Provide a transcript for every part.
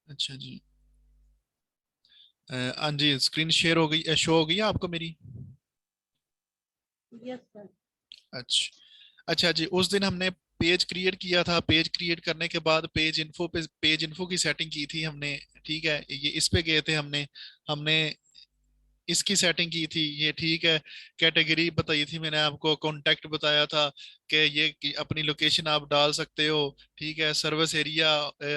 अच्छा जी। हाँ जी, screen share हो गई, शो हो गई है आपको मेरी? Yes sir. अच्छा। अच्छा जी, उस दिन हमने पेज क्रिएट किया था। पेज क्रिएट करने के बाद पेज इन्फो की सेटिंग की थी हमने। ठीक है, ये इस पे गए थे हमने। हमने इसकी सेटिंग की थी, ये ठीक है। कैटेगरी बताई थी मैंने आपको, कॉन्टेक्ट बताया था कि ये कि अपनी लोकेशन आप डाल सकते हो। ठीक है, सर्विस एरिया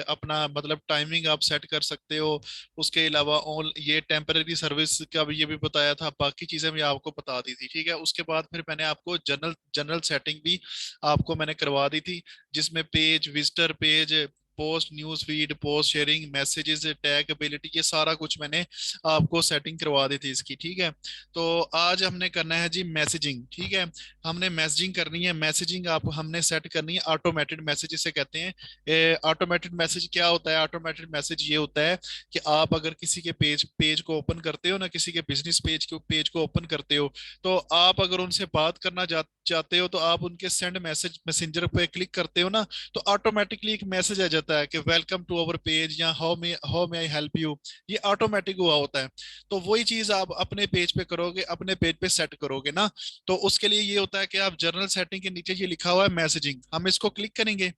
अपना मतलब टाइमिंग आप सेट कर सकते हो। उसके अलावा ऑन ये टेम्पररी सर्विस का भी ये भी बताया था, बाकी चीजें भी आपको बता दी थी। ठीक है, उसके बाद फिर मैंने आपको जनरल जनरल सेटिंग भी आपको मैंने करवा दी थी, जिसमें page visitor page, post news feed, post sharing, messages, tag ability, ये सारा कुछ मैंने आपको सेटिंग करवा दी थी इसकी। ठीक है, तो आज हमने करना है जी मैसेजिंग। ठीक है, हमने मैसेजिंग करनी है। मैसेजिंग आप हमने सेट करनी है ऑटोमेटेड मैसेज इसे कहते हैं। ऑटोमेटेड मैसेज क्या होता है? ऑटोमेटेड मैसेज ये होता है कि आप अगर किसी के पेज पेज को ओपन करते हो ना, किसी के बिजनेस पेज को ओपन करते हो, तो आप अगर उनसे बात करना चाहते हो, तो आप उनके सेंड मैसेज मैसेंजर पे क्लिक करते हो ना, तो ऑटोमेटिकली एक मैसेज आ जाता है कि वेलकम टू अवर पेज या how may I help you. ये ऑटोमेटिक हुआ होता है। तो वही चीज आप अपने पेज पे करोगे, अपने पेज पे सेट करोगे ना, तो उसके लिए ये होता है कि आप जनरल सेटिंग के नीचे ये लिखा हुआ है मैसेजिंग, हम इसको क्लिक करेंगे।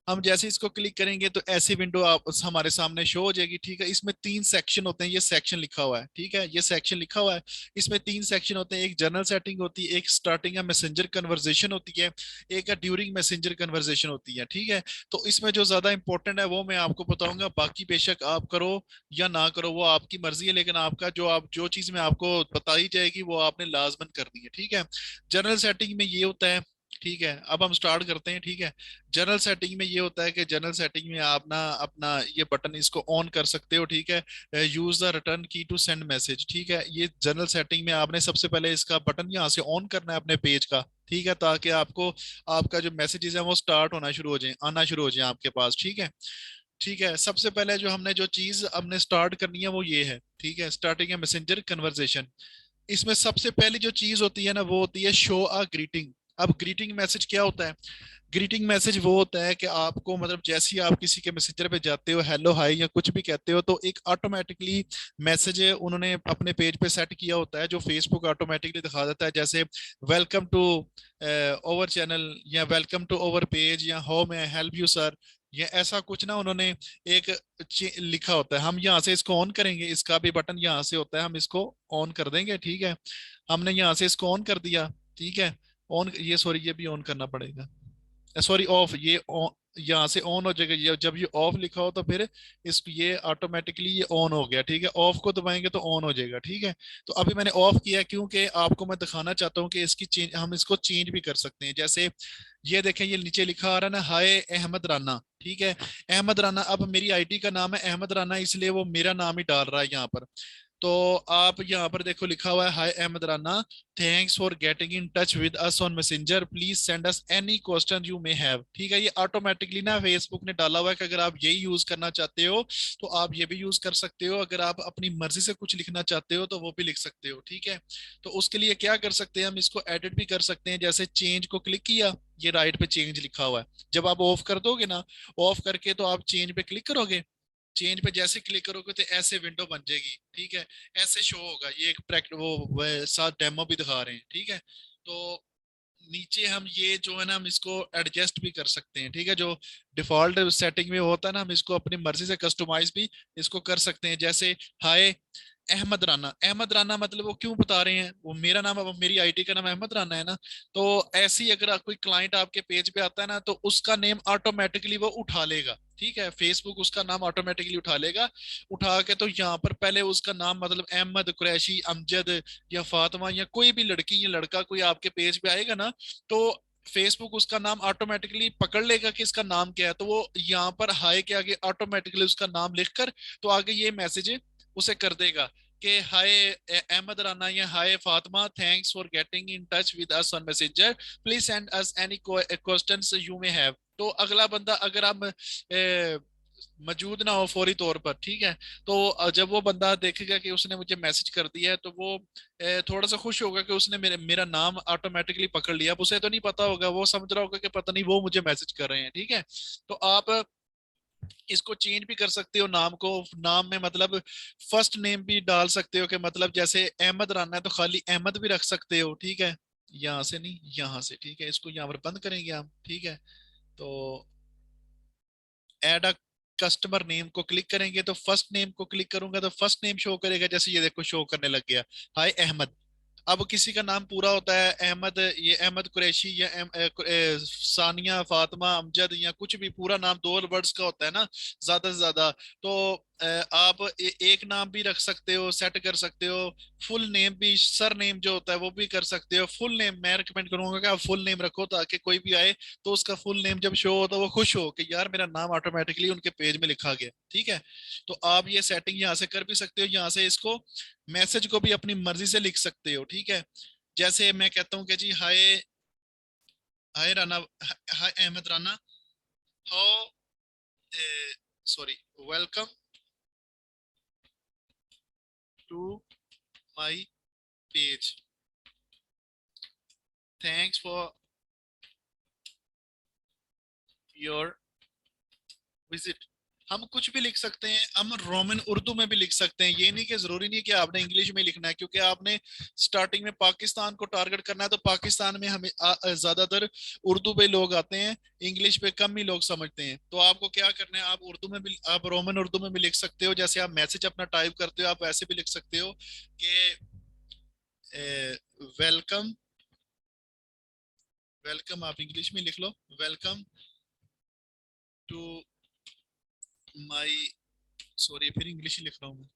हम जैसे इसको क्लिक करेंगे तो ऐसी विंडो आप हमारे सामने शो हो जाएगी। ठीक है, इसमें तीन सेक्शन होते हैं, ये सेक्शन लिखा हुआ है। ठीक है, ये सेक्शन लिखा हुआ है। इसमें तीन सेक्शन होते हैं, एक जनरल सेटिंग होती है, एक स्टार्टिंग है मैसेंजर कन्वर्सेशन होती है, एक है ड्यूरिंग मैसेंजर कन्वर्सेशन होती है। ठीक है, तो इसमें जो ज्यादा इंपॉर्टेंट है वो मैं आपको बताऊंगा, बाकी बेशक आप करो या ना करो वो आपकी मर्जी है, लेकिन आपका जो चीज मैं आपको बताई जाएगी वो आपने लाजमन करनी है। ठीक है, जनरल सेटिंग में ये होता है। ठीक है, अब हम स्टार्ट करते हैं। ठीक है, जनरल सेटिंग में ये होता है कि जनरल सेटिंग में आप ना अपना ये बटन इसको ऑन कर सकते हो। ठीक है, यूज द रिटर्न की टू सेंड मैसेज। ठीक है, ये जनरल सेटिंग में आपने सबसे पहले इसका बटन यहाँ से ऑन करना है अपने पेज का। ठीक है, ताकि आपको आपका जो मैसेजेस है वो स्टार्ट होना शुरू हो जाए, आना शुरू हो जाए आपके पास। ठीक है। ठीक है, सबसे पहले जो हमने जो चीज हमने स्टार्ट करनी है वो ये है। ठीक है, स्टार्टिंग है मैसेंजर कन्वर्सेशन। इसमें सबसे पहली जो चीज होती है ना वो होती है शो अ ग्रीटिंग। अब ग्रीटिंग मैसेज क्या होता है? ग्रीटिंग मैसेज वो होता है कि आपको मतलब जैसे ही आप किसी के मैसेंजर पे जाते हो, हेलो हाय या कुछ भी कहते हो, तो एक ऑटोमेटिकली मैसेज उन्होंने अपने पेज पे सेट किया होता है, जो फेसबुक ऑटोमेटिकली दिखा देता है, जैसे वेलकम टू ओवर चैनल या वेलकम टू ओवर पेज या how may I help you sir, या ऐसा कुछ ना उन्होंने एक लिखा होता है। हम यहाँ से इसको ऑन करेंगे, इसका भी बटन यहाँ से होता है, हम इसको ऑन कर देंगे। ठीक है, हमने यहाँ से इसको ऑन कर दिया। ठीक है, ऑन ये सॉरी ये भी ऑन करना पड़ेगा, सॉरी ऑफ, यहाँ से ऑन हो जाएगा। जब ये ऑफ लिखा हो तो फिर इस ये ऑटोमेटिकली ये ऑन हो गया। ठीक है, ऑफ को दबाएंगे तो ऑन हो जाएगा। ठीक है, तो अभी मैंने ऑफ किया क्योंकि आपको मैं दिखाना चाहता हूँ कि इसकी चेंज, हम इसको चेंज भी कर सकते हैं। जैसे ये देखें, ये नीचे लिखा आ रहा है ना, हाय अहमद राना। ठीक है, अहमद राना, अब मेरी आईडी का नाम है अहमद राना, इसलिए वो मेरा नाम ही डाल रहा है यहाँ पर। तो आप यहाँ पर देखो लिखा हुआ है, hi Ahmad Rana, thanks for getting in touch with us on Messenger, please send us any question you may have. ठीक है, ये ऑटोमेटिकली ना फेसबुक ने डाला हुआ है कि अगर आप यही यूज करना चाहते हो तो आप ये भी यूज कर सकते हो, अगर आप अपनी मर्जी से कुछ लिखना चाहते हो तो वो भी लिख सकते हो। ठीक है, तो उसके लिए क्या कर सकते हैं, हम इसको एडिट भी कर सकते हैं। जैसे चेंज को क्लिक किया, ये राइट पे चेंज लिखा हुआ है, जब आप ऑफ कर दोगे ना, ऑफ करके तो आप चेंज पे क्लिक करोगे, चेंज पे जैसे क्लिक करोगे तो ऐसे विंडो बन जाएगी। ठीक है, ऐसे शो होगा। ये एक साथ डेमो भी दिखा रहे हैं। ठीक है, तो नीचे हम ये जो है ना, हम इसको एडजस्ट भी कर सकते हैं। ठीक है, जो डिफॉल्ट सेटिंग में होता है ना, हम इसको अपनी मर्जी से कस्टमाइज भी इसको कर सकते हैं। जैसे हाय अहमद राना, अहमद राना मतलब वो क्यों बता रहे हैं, वो मेरा नाम, अब मेरी आईटी का नाम अहमद राना है ना, तो ऐसे ही अगर कोई क्लाइंट आपके पेज पे आता है ना, तो उसका नेम ऑटोमेटिकली वो उठा लेगा। ठीक है, फेसबुक उसका नाम ऑटोमेटिकली उठा लेगा। उठा के तो यहाँ पर पहले उसका नाम मतलब अहमद, कुरैशी, अमजद या फातिमा या कोई भी लड़की या लड़का कोई आपके पेज पे आएगा ना, तो फेसबुक उसका नाम ऑटोमेटिकली पकड़ लेगा कि इसका नाम क्या है, तो वो यहाँ पर हाय के आगे ऑटोमेटिकली उसका नाम लिखकर तो आगे ये मैसेज उसे कर देगा कि हाय अहमद राना या hi Fatima, thanks for getting in touch with us on Messenger, please send us any questions you may have. तो अगला बंदा अगर हम मौजूद ना हो फौरी तौर पर, ठीक है, तो जब वो बंदा देखेगा कि उसने मुझे मैसेज कर दिया है, तो वो थोड़ा सा खुश होगा कि उसने मेरा नाम ऑटोमेटिकली पकड़ लिया। अब उसे तो नहीं पता होगा, वो समझ रहा होगा कि पता नहीं वो मुझे मैसेज कर रहे हैं। ठीक है, तो आप इसको चेंज भी कर सकते हो नाम को, नाम में मतलब फर्स्ट नेम भी डाल सकते हो कि मतलब जैसे अहमद राना है तो खाली अहमद भी रख सकते हो, ठीक है। यहाँ से नहीं, यहाँ से, ठीक है, इसको यहाँ पर बंद करेंगे हम, ठीक है। तो ऐड अ कस्टमर नेम को क्लिक करेंगे तो फर्स्ट नेम को क्लिक करूंगा तो फर्स्ट नेम शो करेगा, जैसे ये देखो शो करने लग गया, हाय अहमद। अब किसी का नाम पूरा होता है अहमद, ये अहमद कुरैशी या सानिया फातिमा अमजद या कुछ भी पूरा नाम 2 वर्ड्स का होता है ना ज्यादा से ज्यादा। तो आप एक नाम भी रख सकते हो, सेट कर सकते हो। फुल नेम भी, सर नेम जो होता है वो भी कर सकते हो। फुल नेम मैं रिकमेंड करूंगा कि आप फुल नेम रखो, ताकि कोई भी आए तो उसका फुल नेम जब शो हो तो वो खुश हो कि यार मेरा नाम ऑटोमेटिकली उनके पेज में लिखा गया, ठीक है। तो आप ये सेटिंग यहाँ से कर भी सकते हो। यहाँ से इसको मैसेज को भी अपनी मर्जी से लिख सकते हो, ठीक है। जैसे मैं कहता हूँ कि जी hi, hi Rana, hi Ahmad Rana, how, sorry, welcome to my page, thanks for your visit. हम कुछ भी लिख सकते हैं, हम रोमन उर्दू में भी लिख सकते हैं। ये नहीं कि जरूरी नहीं कि आपने इंग्लिश में लिखना है, क्योंकि आपने स्टार्टिंग में पाकिस्तान को टारगेट करना है, तो पाकिस्तान में हमें ज्यादातर उर्दू पे लोग आते हैं, इंग्लिश पे कम ही लोग समझते हैं। तो आपको क्या करना है, आप उर्दू में भी, आप रोमन उर्दू में भी लिख सकते हो। जैसे आप मैसेज अपना टाइप करते हो आप वैसे भी लिख सकते हो कि वेलकम, वेलकम आप इंग्लिश में लिख लो, वेलकम टू माई, सॉरी फिर इंग्लिश ही लिख रहा हूँ मैं,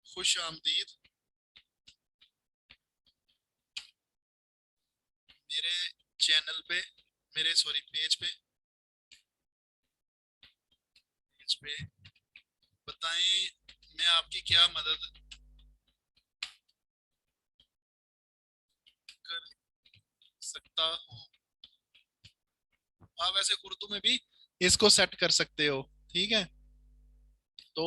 खुश आमदीद मेरे चैनल पे, मेरे सॉरी पेज पे बताएं मैं आपकी क्या मदद कर सकता हूँ। आप वैसे उर्दू में भी इसको सेट कर सकते हो, ठीक है। तो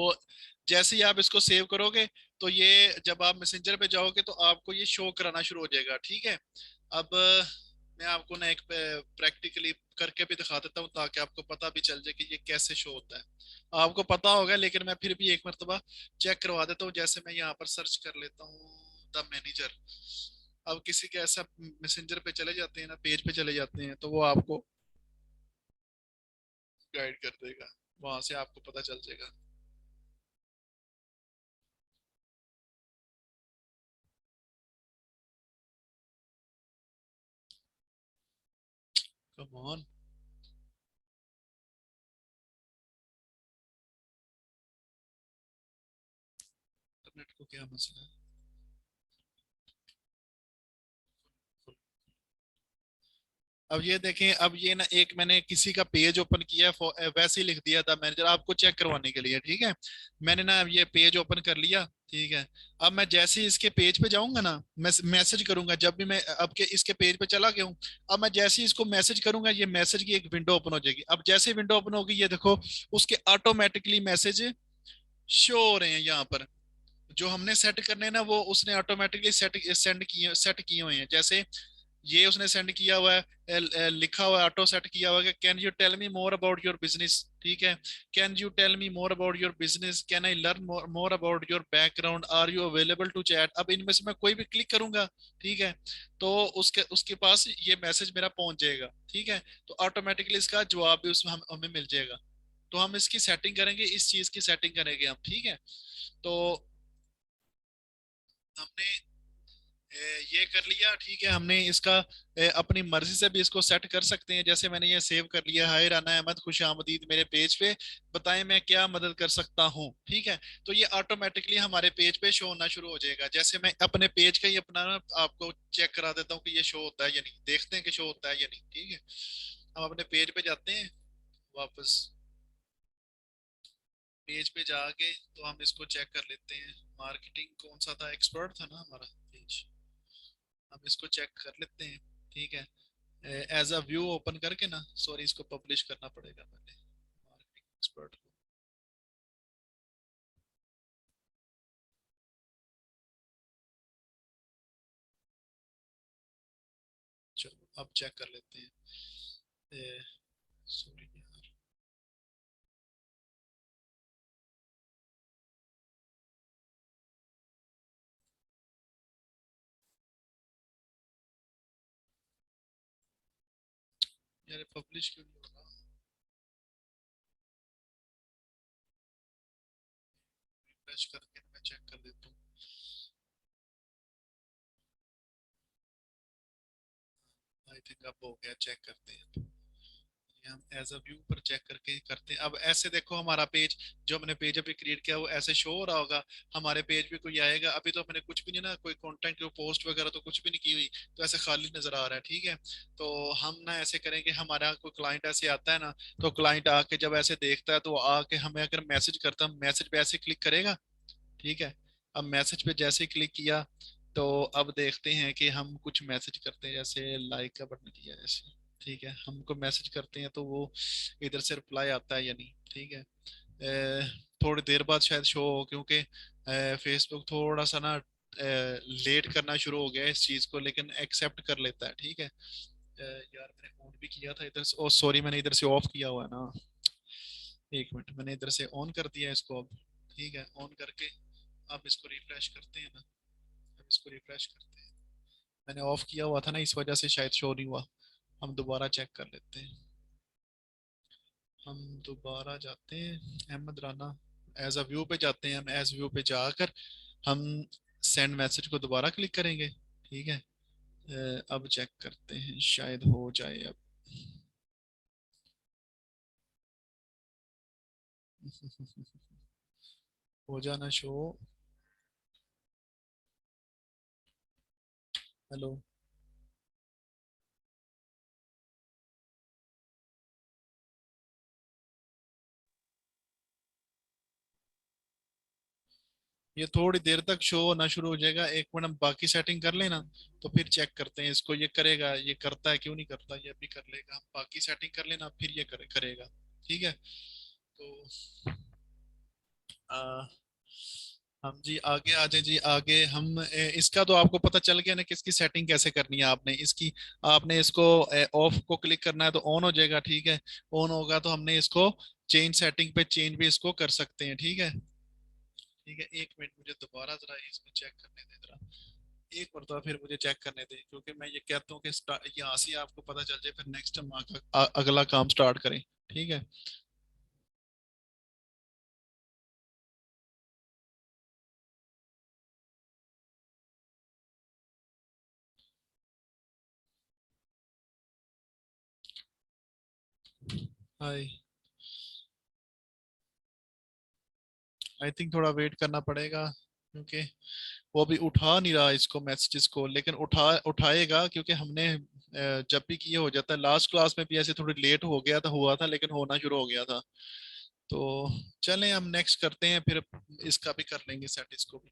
जैसे ही आप इसको सेव करोगे तो ये जब आप मैसेंजर पे जाओगे तो आपको ये शो कराना शुरू हो जाएगा, ठीक है। अब मैं आपको ना एक प्रैक्टिकली करके भी दिखा देता हूँ, ताकि आपको पता भी चल जाए कि ये कैसे शो होता है। आपको पता होगा लेकिन मैं फिर भी एक मरतबा चेक करवा देता हूँ। जैसे मैं यहाँ पर सर्च कर लेता हूँ द मैनेजर। अब किसी के ऐसा मैसेंजर पे चले जाते हैं ना, पेज पे चले जाते हैं, तो वो आपको गाइड कर देगा, वहां से आपको पता चल जाएगा। कम ऑन, इंटरनेट को क्या मसला है। अब ये देखें, अब ये ना एक मैंने किसी का पेज ओपन किया, वैसे ही लिख दिया था मैनेजर, आपको चेक करवाने के लिए, ठीक है। मैंने ना अब ये पेज ओपन कर लिया, ठीक है। अब मैं जैसे ही इसके पेज पे जाऊंगा ना, मैं मैसेज करूंगा, जब भी मैं अब के इसके पेज पे चला गया हूँ, अब मैं जैसे ही इसको मैसेज करूंगा ये मैसेज की एक विंडो ओपन हो जाएगी। अब जैसे विंडो ओपन होगी ये देखो उसके ऑटोमेटिकली मैसेज शो हो रहे हैं यहाँ पर। जो हमने सेट करने हैं ना वो उसने ऑटोमेटिकली सेट किए हुए हैं। जैसे ये उसने सेंड किया हुआ है, लिखा हुआ है, ऑटो सेट किया हुआ है, can you tell me more about your business, ठीक है। Can you tell me more about your business, can I learn more about your background, are you available to chat. अब इनमें से मैं कोई भी क्लिक करूंगा, ठीक है, तो उसके उसके पास ये मैसेज मेरा पहुंच जाएगा, ठीक है। तो ऑटोमेटिकली इसका जवाब भी उसमें हमें मिल जाएगा। तो हम इसकी सेटिंग करेंगे, इस चीज की सेटिंग करेंगे हम, ठीक है। तो हमने ये कर लिया, ठीक है। हमने इसका अपनी मर्जी से भी इसको सेट कर सकते हैं। जैसे मैंने ये सेव कर लिया, हाय राना अहमद खुश आमदीद मेरे पेज पे, बताएं मैं क्या मदद कर सकता हूँ, ठीक है। तो ये ऑटोमेटिकली हमारे पेज पे शो होना शुरू हो जाएगा। जैसे मैं अपने पेज का ही अपना ना आपको चेक करा देता हूँ कि ये शो होता है या नहीं, देखते हैं कि शो होता है या नहीं, ठीक है। हम अपने पेज पे जाते हैं वापस, पेज पे जाके तो हम इसको चेक कर लेते हैं। मार्केटिंग कौन सा था, एक्सपर्ट था ना हमारा पेज, हम इसको चेक कर लेते हैं, ठीक है। एज अ व्यू ओपन करके ना, सॉरी इसको पब्लिश करना पड़ेगा पहले, मार्केटिंग एक्सपर्ट को। चलो अब चेक कर लेते हैं, सॉरी यार, यार पब्लिश क्यों नहीं होगा? रिफ्रेश करके मैं चेक कर देता हूँ। आई थिंक अब हो गया, चेक करते हैं। ये हम एज अ व्यू पर चेक करके करते हैं। अब ऐसे देखो हमारा पेज, जो हमने पेज अभी क्रिएट किया वो ऐसे शो हो रहा होगा। हमारे पेज पे कोई आएगा, अभी तो हमने कुछ भी नहीं ना, कोई कंटेंट कोई पोस्ट वगैरह तो कुछ भी नहीं की हुई, तो ऐसे खाली नजर आ रहा है। ठीक है, तो हम ना ऐसे करेंगे, हमारा कोई क्लाइंट ऐसे आता है ना, तो क्लाइंट आके जब ऐसे देखता है तो आके हमें अगर मैसेज करता है, मैसेज पे ऐसे क्लिक करेगा। ठीक है, अब मैसेज पे जैसे क्लिक किया, तो अब देखते हैं कि हम कुछ मैसेज करते हैं, जैसे लाइक का बटन किया जैसे। ठीक है, हमको मैसेज करते हैं तो वो इधर से रिप्लाई आता है या नहीं। ठीक है, थोड़ी देर बाद शायद शो हो, क्योंकि फेसबुक थोड़ा सा ना लेट करना शुरू हो गया है इस चीज को, लेकिन एक्सेप्ट कर लेता है। ठीक है, यार मैंने ऑन भी किया था इधर से, ओ सॉरी मैंने इधर से ऑफ किया हुआ है ना। एक मिनट, मैंने इधर से ऑन कर दिया इसको अब। ठीक है, ऑन करके अब इसको रिफ्रेश करते हैं ना। अब इसको रिफ्रेश करते हैं, मैंने ऑफ किया हुआ था ना, इस वजह से शायद शो नहीं हुआ। हम दोबारा चेक कर लेते हैं। हम दोबारा जाते हैं Ahmed Rana, as a view पे जाते हैं। हम एज व्यू पे जाकर हम सेंड मैसेज को दोबारा क्लिक करेंगे। ठीक है, अब चेक करते हैं, शायद हो जाए अब। हो जाना शो। हेलो। ये थोड़ी देर तक शो होना शुरू हो जाएगा, एक मिनट हम बाकी सेटिंग कर लेना, तो फिर चेक करते हैं इसको, ये करेगा, ये करता है क्यों नहीं करता, ये भी कर लेगा। हम बाकी सेटिंग कर लेना फिर ये करेगा। ठीक है, तो आ, हम जी आगे आ जाए जी आगे। हम इसका तो आपको पता चल गया ना किसकी सेटिंग कैसे करनी है आपने इसकी। आपने इसको ऑफ को क्लिक करना है तो ऑन हो जाएगा। ठीक है, ऑन होगा तो हमने इसको चेंज सेटिंग पे चेंज भी इसको कर सकते हैं। ठीक है। ठीक है, एक मिनट मुझे दोबारा जरा इसको चेक करने दे जरा। एक मरतबा फिर मुझे चेक करने दे, क्योंकि मैं ये कहता हूँ कि यहाँ से आपको पता चल जाए, फिर नेक्स्ट हम अगला काम स्टार्ट करें। ठीक है। हाय। आई थिंक थोड़ा वेट करना पड़ेगा, क्योंकि वो अभी उठा नहीं रहा इसको मैसेजेस को, लेकिन उठाएगा, क्योंकि हमने जब भी किए हो जाता है। लास्ट क्लास में भी ऐसे थोड़ी लेट हो गया था, हुआ था, लेकिन होना शुरू हो गया था। तो चलें हम नेक्स्ट करते हैं, फिर इसका भी कर लेंगे सेट, इसको भी।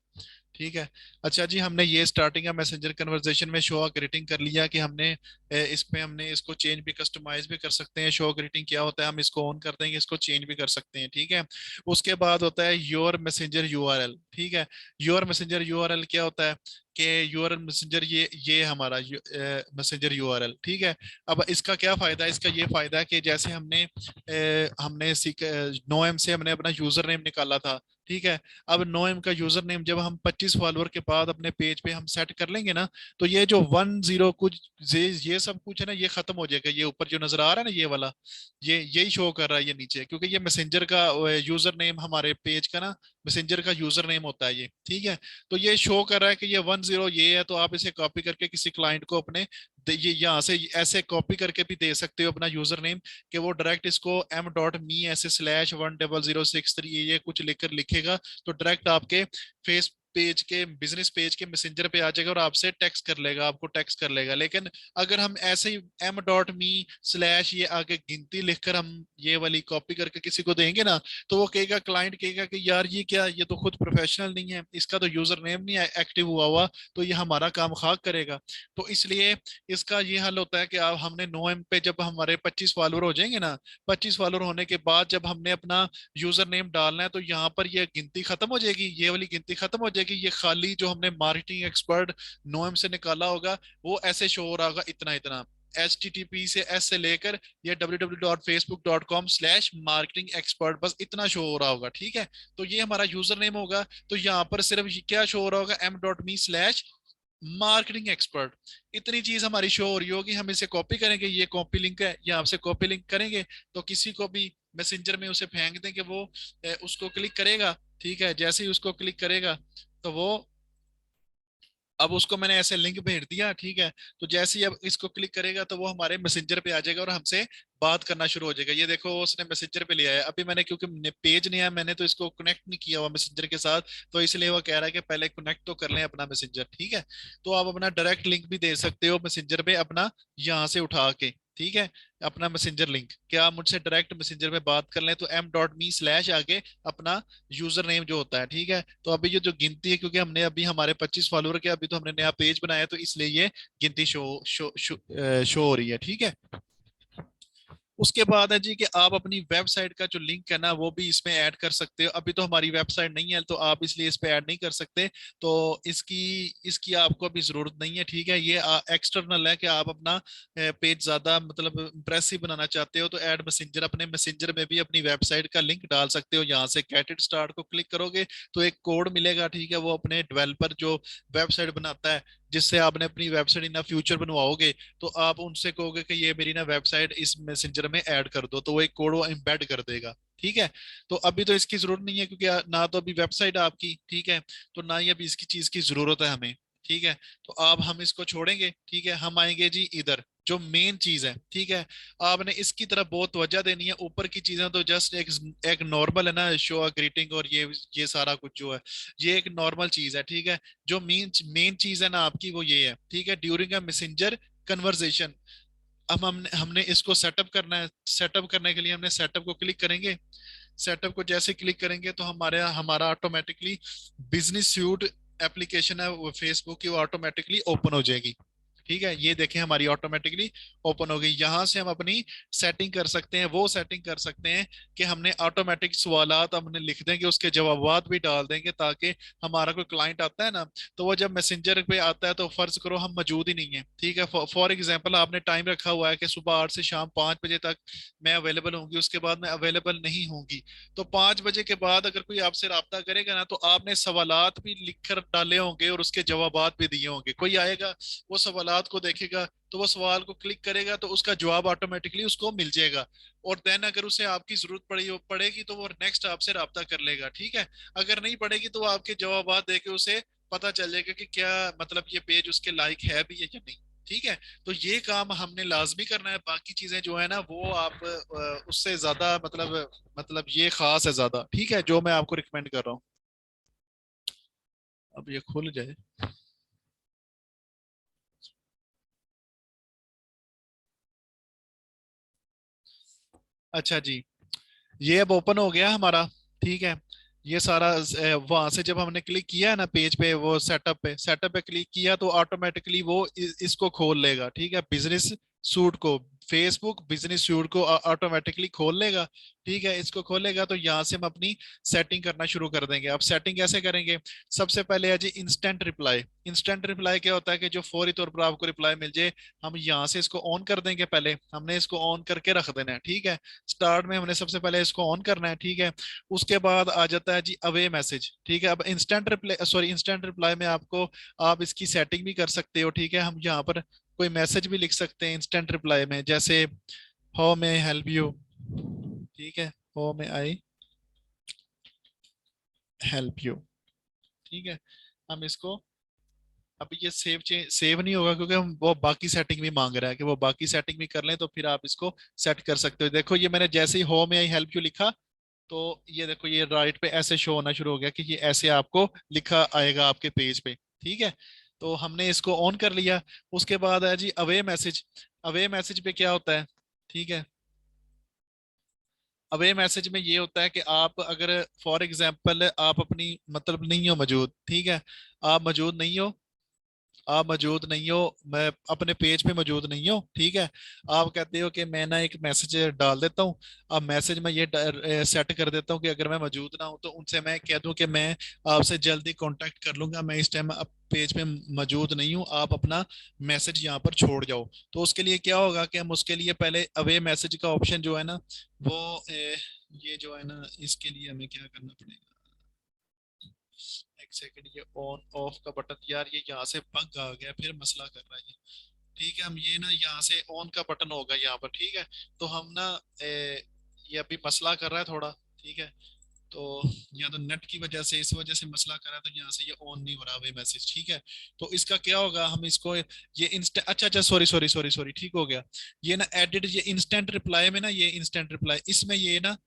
ठीक है। अच्छा जी, हमने ये स्टार्टिंग का मैसेंजर कन्वर्सेशन में शो ग्रीटिंग कर लिया कि हमने इसमें हमने इसको चेंज भी कस्टमाइज भी कर सकते हैं। शो ग्रीटिंग क्या होता है, हम इसको ऑन कर देंगे, इसको चेंज भी कर सकते हैं। ठीक है, उसके बाद होता है योर मैसेंजर यूआरएल। ठीक है, योर मैसेंजर यूआरएल क्या होता है कि यूआरएल मैसेंजर, ये हमारा मैसेंजर यूआरएल। ठीक है, अब इसका क्या फायदा है, इसका ये फायदा है कि जैसे हमने नो एम से हमने अपना यूजर नेम निकाला था। ठीक है, अब नो एम का यूजर नेम जब हम 25 फॉलोअर के बाद अपने पेज पे हम सेट कर लेंगे ना, तो ये जो 10 कुछ ये सब कुछ है ना, ये खत्म हो जाएगा। ये ऊपर जो नजर आ रहा है ना, ये वाला, ये यही शो कर रहा है ये नीचे, क्योंकि ये मैसेंजर का यूजर नेम, हमारे पेज का ना मैसेंजर का यूजर नेम होता है ये। ठीक है, तो ये शो कर रहा है कि ये 10 ये है, तो आप इसे कॉपी करके किसी क्लाइंट को अपने ये यहाँ से ऐसे कॉपी करके भी दे सकते हो अपना यूजर नेम, कि वो डायरेक्ट इसको m.me ऐसे /10063 ये कुछ लिखकर लिखेगा, तो डायरेक्ट आपके फेस पेज के बिजनेस पेज के मैसेंजर पे आ जाएगा और आपसे टेक्स्ट कर लेगा, आपको टेक्स्ट कर लेगा। लेकिन अगर हम ऐसे ही m.me/ ये आगे गिनती लिखकर हम ये वाली कॉपी करके किसी को देंगे ना, तो वो कहेगा, क्लाइंट कहेगा कि यार ये क्या, ये तो खुद प्रोफेशनल नहीं है, इसका तो यूजर नेम नहीं एक्टिव हुआ हुआ, तो ये हमारा काम खाक करेगा। तो इसलिए इसका ये हल होता है कि आप हमने नो एम पे जब हमारे 25 फॉलोअर हो जाएंगे ना, 25 फॉलोअर होने के बाद जब हमने अपना यूजर नेम डालना है, तो यहाँ पर ये गिनती खत्म हो जाएगी, ये वाली गिनती खत्म हो जाएगी। ये खाली जो हमने मार्केटिंग एक्सपर्ट नो एम से निकाला होगा, वो ऐसे शो हो रहा होगा, इतना इतना HTTP से एस से लेकर ये www.facebook.com/marketing expert, बस इतना शो हो रहा होगा। ठीक है, तो ये हमारा यूजर नेम होगा। तो यहाँ पर सिर्फ क्या शो हो रहा होगा, m.me/ मार्केटिंग एक्सपर्ट, इतनी चीज हमारी शो हो रही होगी, हम इसे कॉपी करेंगे, ये कॉपी लिंक है, या आपसे कॉपी लिंक करेंगे तो किसी को भी मैसेंजर में उसे फेंक देंगे, वो उसको क्लिक करेगा। ठीक है, जैसे ही उसको क्लिक करेगा तो वो, अब उसको मैंने ऐसे लिंक भेज दिया, ठीक है, तो जैसे ही अब इसको क्लिक करेगा तो वो हमारे मैसेंजर पे आ जाएगा और हमसे बात करना शुरू हो जाएगा। ये देखो उसने मैसेंजर पे लिया है, अभी मैंने क्योंकि पेज नहीं है, मैंने तो इसको कनेक्ट नहीं किया हुआ मैसेंजर के साथ, तो इसलिए वो कह रहा है कि पहले कनेक्ट तो कर लें अपना मैसेंजर। ठीक है, तो आप अपना डायरेक्ट लिंक भी दे सकते हो मैसेंजर पे अपना, यहाँ से उठा के। ठीक है, अपना मैसेंजर लिंक, क्या आप मुझसे डायरेक्ट मैसेंजर में बात कर लें तो m.me/ आगे अपना यूजर नेम जो होता है। ठीक है, तो अभी ये जो गिनती है, क्योंकि हमने अभी हमारे 25 फॉलोअर के, अभी तो हमने नया पेज बनाया, तो इसलिए ये गिनती शो हो रही है। ठीक है, उसके बाद है जी कि आप अपनी वेबसाइट का जो लिंक है ना वो भी इसमें ऐड कर सकते हो। अभी तो हमारी वेबसाइट नहीं है तो आप इसलिए इस पे ऐड नहीं कर सकते, तो इसकी इसकी आपको अभी जरूरत नहीं है। ठीक है, ये एक्सटर्नल है कि आप अपना पेज ज्यादा मतलब इंप्रेसिव बनाना चाहते हो तो ऐड मैसेंजर, अपने मैसेंजर में भी अपनी वेबसाइट का लिंक डाल सकते हो। यहाँ से गेट इट स्टार्ट को क्लिक करोगे तो एक कोड मिलेगा। ठीक है, वो अपने डेवलपर जो वेबसाइट बनाता है, जिससे आपने अपनी वेबसाइट इन फ्यूचर बनवाओगे, तो आप उनसे कहोगे कि ये मेरी ना वेबसाइट इस मैसेंजर में ऐड कर दो, तो वो एक कोड वो एम्बेड कर देगा। ठीक है, तो अभी तो इसकी जरूरत नहीं है क्योंकि ना तो अभी वेबसाइट आपकी, ठीक है, तो ना ही अभी इसकी चीज की जरूरत है हमें। ठीक है, तो अब हम इसको छोड़ेंगे। ठीक है, हम आएंगे जी इधर जो मेन चीज है। ठीक है, आपने इसकी तरफ बहुत तवज्जो देनी है, ऊपर की चीजें तो जस्ट एक नॉर्मल है ना, शो अ ग्रीटिंग और ये सारा कुछ जो है ये एक नॉर्मल चीज है। ठीक है, जो मेन मेन चीज है ना आपकी वो ये है। ठीक है, ड्यूरिंग अ मैसेंजर कन्वर्सेशन, अब हमने इसको सेटअप करना है। सेटअप करने के लिए हमने सेटअप को क्लिक करेंगे। सेटअप को जैसे क्लिक करेंगे तो हमारा ऑटोमेटिकली बिजनेस सूट एप्लीकेशन है वो फेसबुक की, वो ऑटोमेटिकली ओपन हो जाएगी। ठीक है, ये देखें हमारी ऑटोमेटिकली ओपन हो गई। यहां से हम अपनी सेटिंग कर सकते हैं, वो सेटिंग कर सकते हैं कि हमने ऑटोमेटिक सवालात हमने लिख देंगे, उसके जवाबात भी डाल देंगे, ताकि हमारा कोई क्लाइंट आता है ना, तो वो जब मैसेंजर पे आता है तो फर्ज करो हम मौजूद ही नहीं है। ठीक है, फॉर एग्जाम्पल आपने टाइम रखा हुआ है कि सुबह 8 से शाम 5 बजे तक मैं अवेलेबल होंगी, उसके बाद मैं अवेलेबल नहीं होंगी, तो 5 बजे के बाद अगर कोई आपसे रब्ता करेगा ना तो आपने सवालात भी लिख कर डाले होंगे और उसके जवाबात भी दिए होंगे। कोई आएगा, वो सवालात को देखेगा, तो वो सवाल को क्लिक करेगा तो उसका जवाब ऑटोमेटिकली उसको मिल जाएगा, और देन अगर उसे आपकी जरूरत पड़ेगी तो वो नेक्स्ट आपसे रब्ता कर लेगा। ठीक है, अगर नहीं पड़ेगी तो वो आपके जवाबात देके उसे पता चल जाएगा कि क्या मतलब ये पेज उसके लायक है भी है या नहीं। ठीक है, तो ये काम हमने लाजमी करना है, बाकी चीजें जो है ना वो आप उससे ज्यादा मतलब ये खास है ज्यादा। ठीक है, जो मैं आपको रिकमेंड कर रहा हूँ, अब ये खुल जाए। अच्छा जी, ये अब ओपन हो गया हमारा। ठीक है, ये सारा वहां से जब हमने क्लिक किया है ना पेज पे, वो सेटअप पे क्लिक किया तो ऑटोमेटिकली वो इसको खोल लेगा। ठीक है, बिजनेस सूट को, फेसबुक बिजनेस सूट को ऑटोमेटिकली खोल लेगा। ठीक है, इसको खोलेगा तो यहाँ से हम अपनी सेटिंग करना शुरू कर देंगे। अब सेटिंग कैसे करेंगे? सबसे पहले है जी इंस्टेंट रिप्लाई। इंस्टेंट रिप्लाई क्या होता है कि जो फौरी तौर पर आपको रिप्लाई मिल जाए, हम यहाँ से इसको ऑन कर देंगे। पहले हमने इसको ऑन करके रख देना है। ठीक है, स्टार्ट में हमने सबसे पहले इसको ऑन करना है। ठीक है, उसके बाद आ जाता है जी अवे मैसेज। ठीक है, अब इंस्टेंट रिप्लाई में आपको, आप इसकी सेटिंग भी कर सकते हो। ठीक है, हम यहाँ पर कोई मैसेज भी लिख सकते हैं इंस्टेंट रिप्लाई में, जैसे हाउ मे हेल्प यू। ठीक है, how may I help you. ठीक है, हम इसको, अभी ये सेव नहीं होगा क्योंकि हम वो बाकी सेटिंग भी मांग रहा है, कि वो बाकी सेटिंग भी कर लें तो फिर आप इसको सेट कर सकते हो। देखो ये मैंने जैसे ही how may I help you लिखा, तो ये देखो ये राइट पे ऐसे शो होना शुरू हो गया कि ये ऐसे आपको लिखा आएगा आपके पेज पे। ठीक है, तो हमने इसको ऑन कर लिया। उसके बाद है जी अवे मैसेज। अवे मैसेज पे क्या होता है? ठीक है, अवे मैसेज में ये होता है कि आप अगर फॉर एग्जांपल आप अपनी मतलब नहीं हो मौजूद, ठीक है, आप मौजूद नहीं हो, आप मौजूद नहीं हो, मैं अपने पेज पे मौजूद नहीं हूँ। ठीक है, आप कहते हो कि मैं ना एक मैसेज डाल देता हूँ। अब मैसेज में ये सेट कर देता हूँ कि अगर मैं मौजूद ना हूँ तो उनसे मैं कह दूं कि मैं आपसे जल्दी कांटेक्ट कर लूंगा, मैं इस टाइम अब पेज पे मौजूद नहीं हूँ, आप अपना मैसेज यहाँ पर छोड़ जाओ। तो उसके लिए क्या होगा कि हम उसके लिए पहले अवे मैसेज का ऑप्शन जो है ना वो ये जो है ना, इसके लिए हमें क्या करना पड़ेगा? एक सेकंड, ये ऑन ऑफ का बटन यार, ये यहाँ से बग आ गया, फिर मसला कर रहा है ये। ठीक है, हम ये ना यहाँ से ऑन का बटन होगा यहाँ पर, ठीक है। तो हम ना ये अभी मसला कर रहा है थोड़ा, ठीक है। तो या तो नेट की वजह से, इस वजह से मसला कर रहा है, तो यहाँ से ये ऑन नहीं हो रहा भाई मैसेज, ठीक है। तो इसका क्या होगा, हम इसको ये इंस्टेंट, अच्छा अच्छा, सॉरी सॉरी सॉरी सॉरी, ठीक हो गया। ये ना एडिट, ये इंस्टेंट रिप्लाई में ना, ये इंस्टेंट रिप्लाई इसमें ये ना,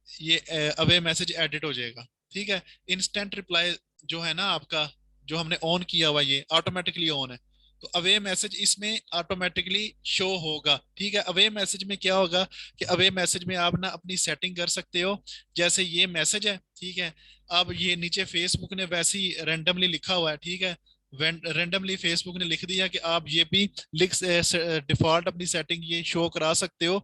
ये अवे मैसेज एडिट हो जाएगा, ठीक है। इंस्टेंट रिप्लाई जो है ना आपका, जो हमने ऑन किया हुआ, ये ऑटोमेटिकली ऑन है। तो अवे मैसेज इसमें ऑटोमेटिकली शो होगा, ठीक है। अवे मैसेज में क्या होगा कि अवे मैसेज में आप ना अपनी सेटिंग कर सकते हो। जैसे ये मैसेज है, ठीक है। अब ये नीचे फेसबुक ने वैसे ही रैंडमली लिखा हुआ है, ठीक है। रेंडमली फेसबुक ने लिख दिया कि आप ये भी लिख, डिफॉल्ट अपनी सेटिंग ये शो करा सकते हो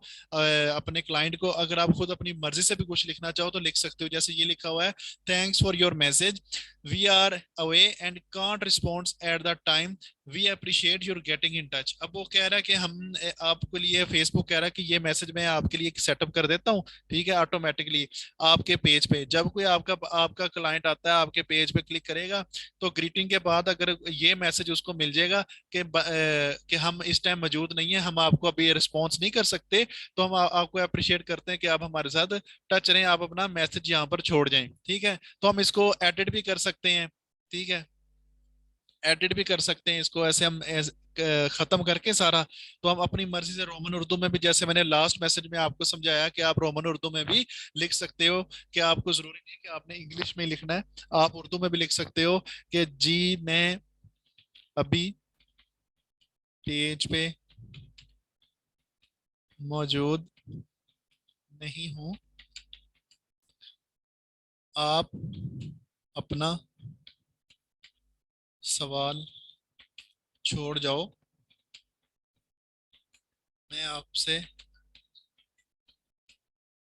अपने क्लाइंट को। अगर आप खुद अपनी मर्जी से भी कुछ लिखना चाहो तो लिख सकते हो। जैसे ये लिखा हुआ है, thanks for your message, we are away and can't response at the time, we appreciate your getting in touch. अब वो कह रहा है कि हम आपके लिए, फेसबुक कह रहा है कि ये मैसेज मैं आपके लिए सेटअप कर देता हूँ, ठीक है, ऑटोमेटिकली आपके पेज पे। जब कोई आपका आपका क्लाइंट आता है, आपके पेज पे क्लिक करेगा, तो ग्रीटिंग के बाद अगर ये मैसेज उसको मिल जाएगा कि हम इस टाइम मौजूद नहीं है, हम आपको अभी रिस्पॉन्स नहीं कर सकते, तो हम आपको अप्रिशिएट करते हैं कि आप हमारे साथ टच रहें, आप अपना मैसेज यहाँ पर छोड़ जाएं, ठीक है। तो हम इसको एडिट भी कर सकते हैं, ठीक है। एडिट भी कर सकते हैं इसको, ऐसे हम खत्म करके सारा। तो हम अपनी मर्जी से रोमन उर्दू में भी, जैसे मैंने लास्ट मैसेज में आपको समझाया कि आप रोमन उर्दू में भी लिख सकते हो, कि आपको जरूरी नहीं कि आपने इंग्लिश में लिखना है, आप उर्दू में भी लिख सकते हो कि जी मैं अभी पेज पे मौजूद नहीं हूँ, आप अपना सवाल छोड़ जाओ, मैं आपसे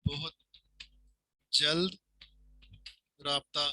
बहुत जल्द राब्ता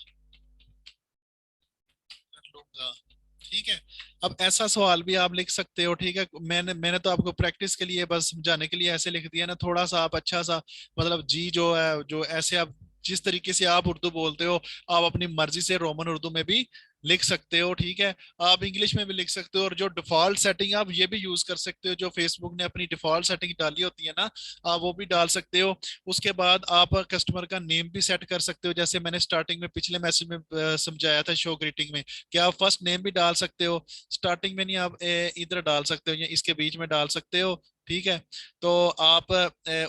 कर लूंगा, ठीक है। अब ऐसा सवाल भी आप लिख सकते हो, ठीक है। मैंने मैंने तो आपको प्रैक्टिस के लिए, बस समझाने के लिए ऐसे लिख दिया ना, थोड़ा सा आप अच्छा सा, मतलब जी जो है, जो ऐसे आप जिस तरीके से आप उर्दू बोलते हो, आप अपनी मर्जी से रोमन उर्दू में भी लिख सकते हो, ठीक है। आप इंग्लिश में भी लिख सकते हो, और जो डिफॉल्ट सेटिंग आप ये भी यूज कर सकते हो, जो फेसबुक ने अपनी डिफॉल्ट सेटिंग डाली होती है ना, आप वो भी डाल सकते हो। उसके बाद आप कस्टमर का नेम भी सेट कर सकते हो, जैसे मैंने स्टार्टिंग में पिछले मैसेज में समझाया था शो ग्रीटिंग में, कि आप फर्स्ट नेम भी डाल सकते हो। स्टार्टिंग में नहीं, आप इधर डाल सकते हो या इसके बीच में डाल सकते हो, ठीक है। तो आप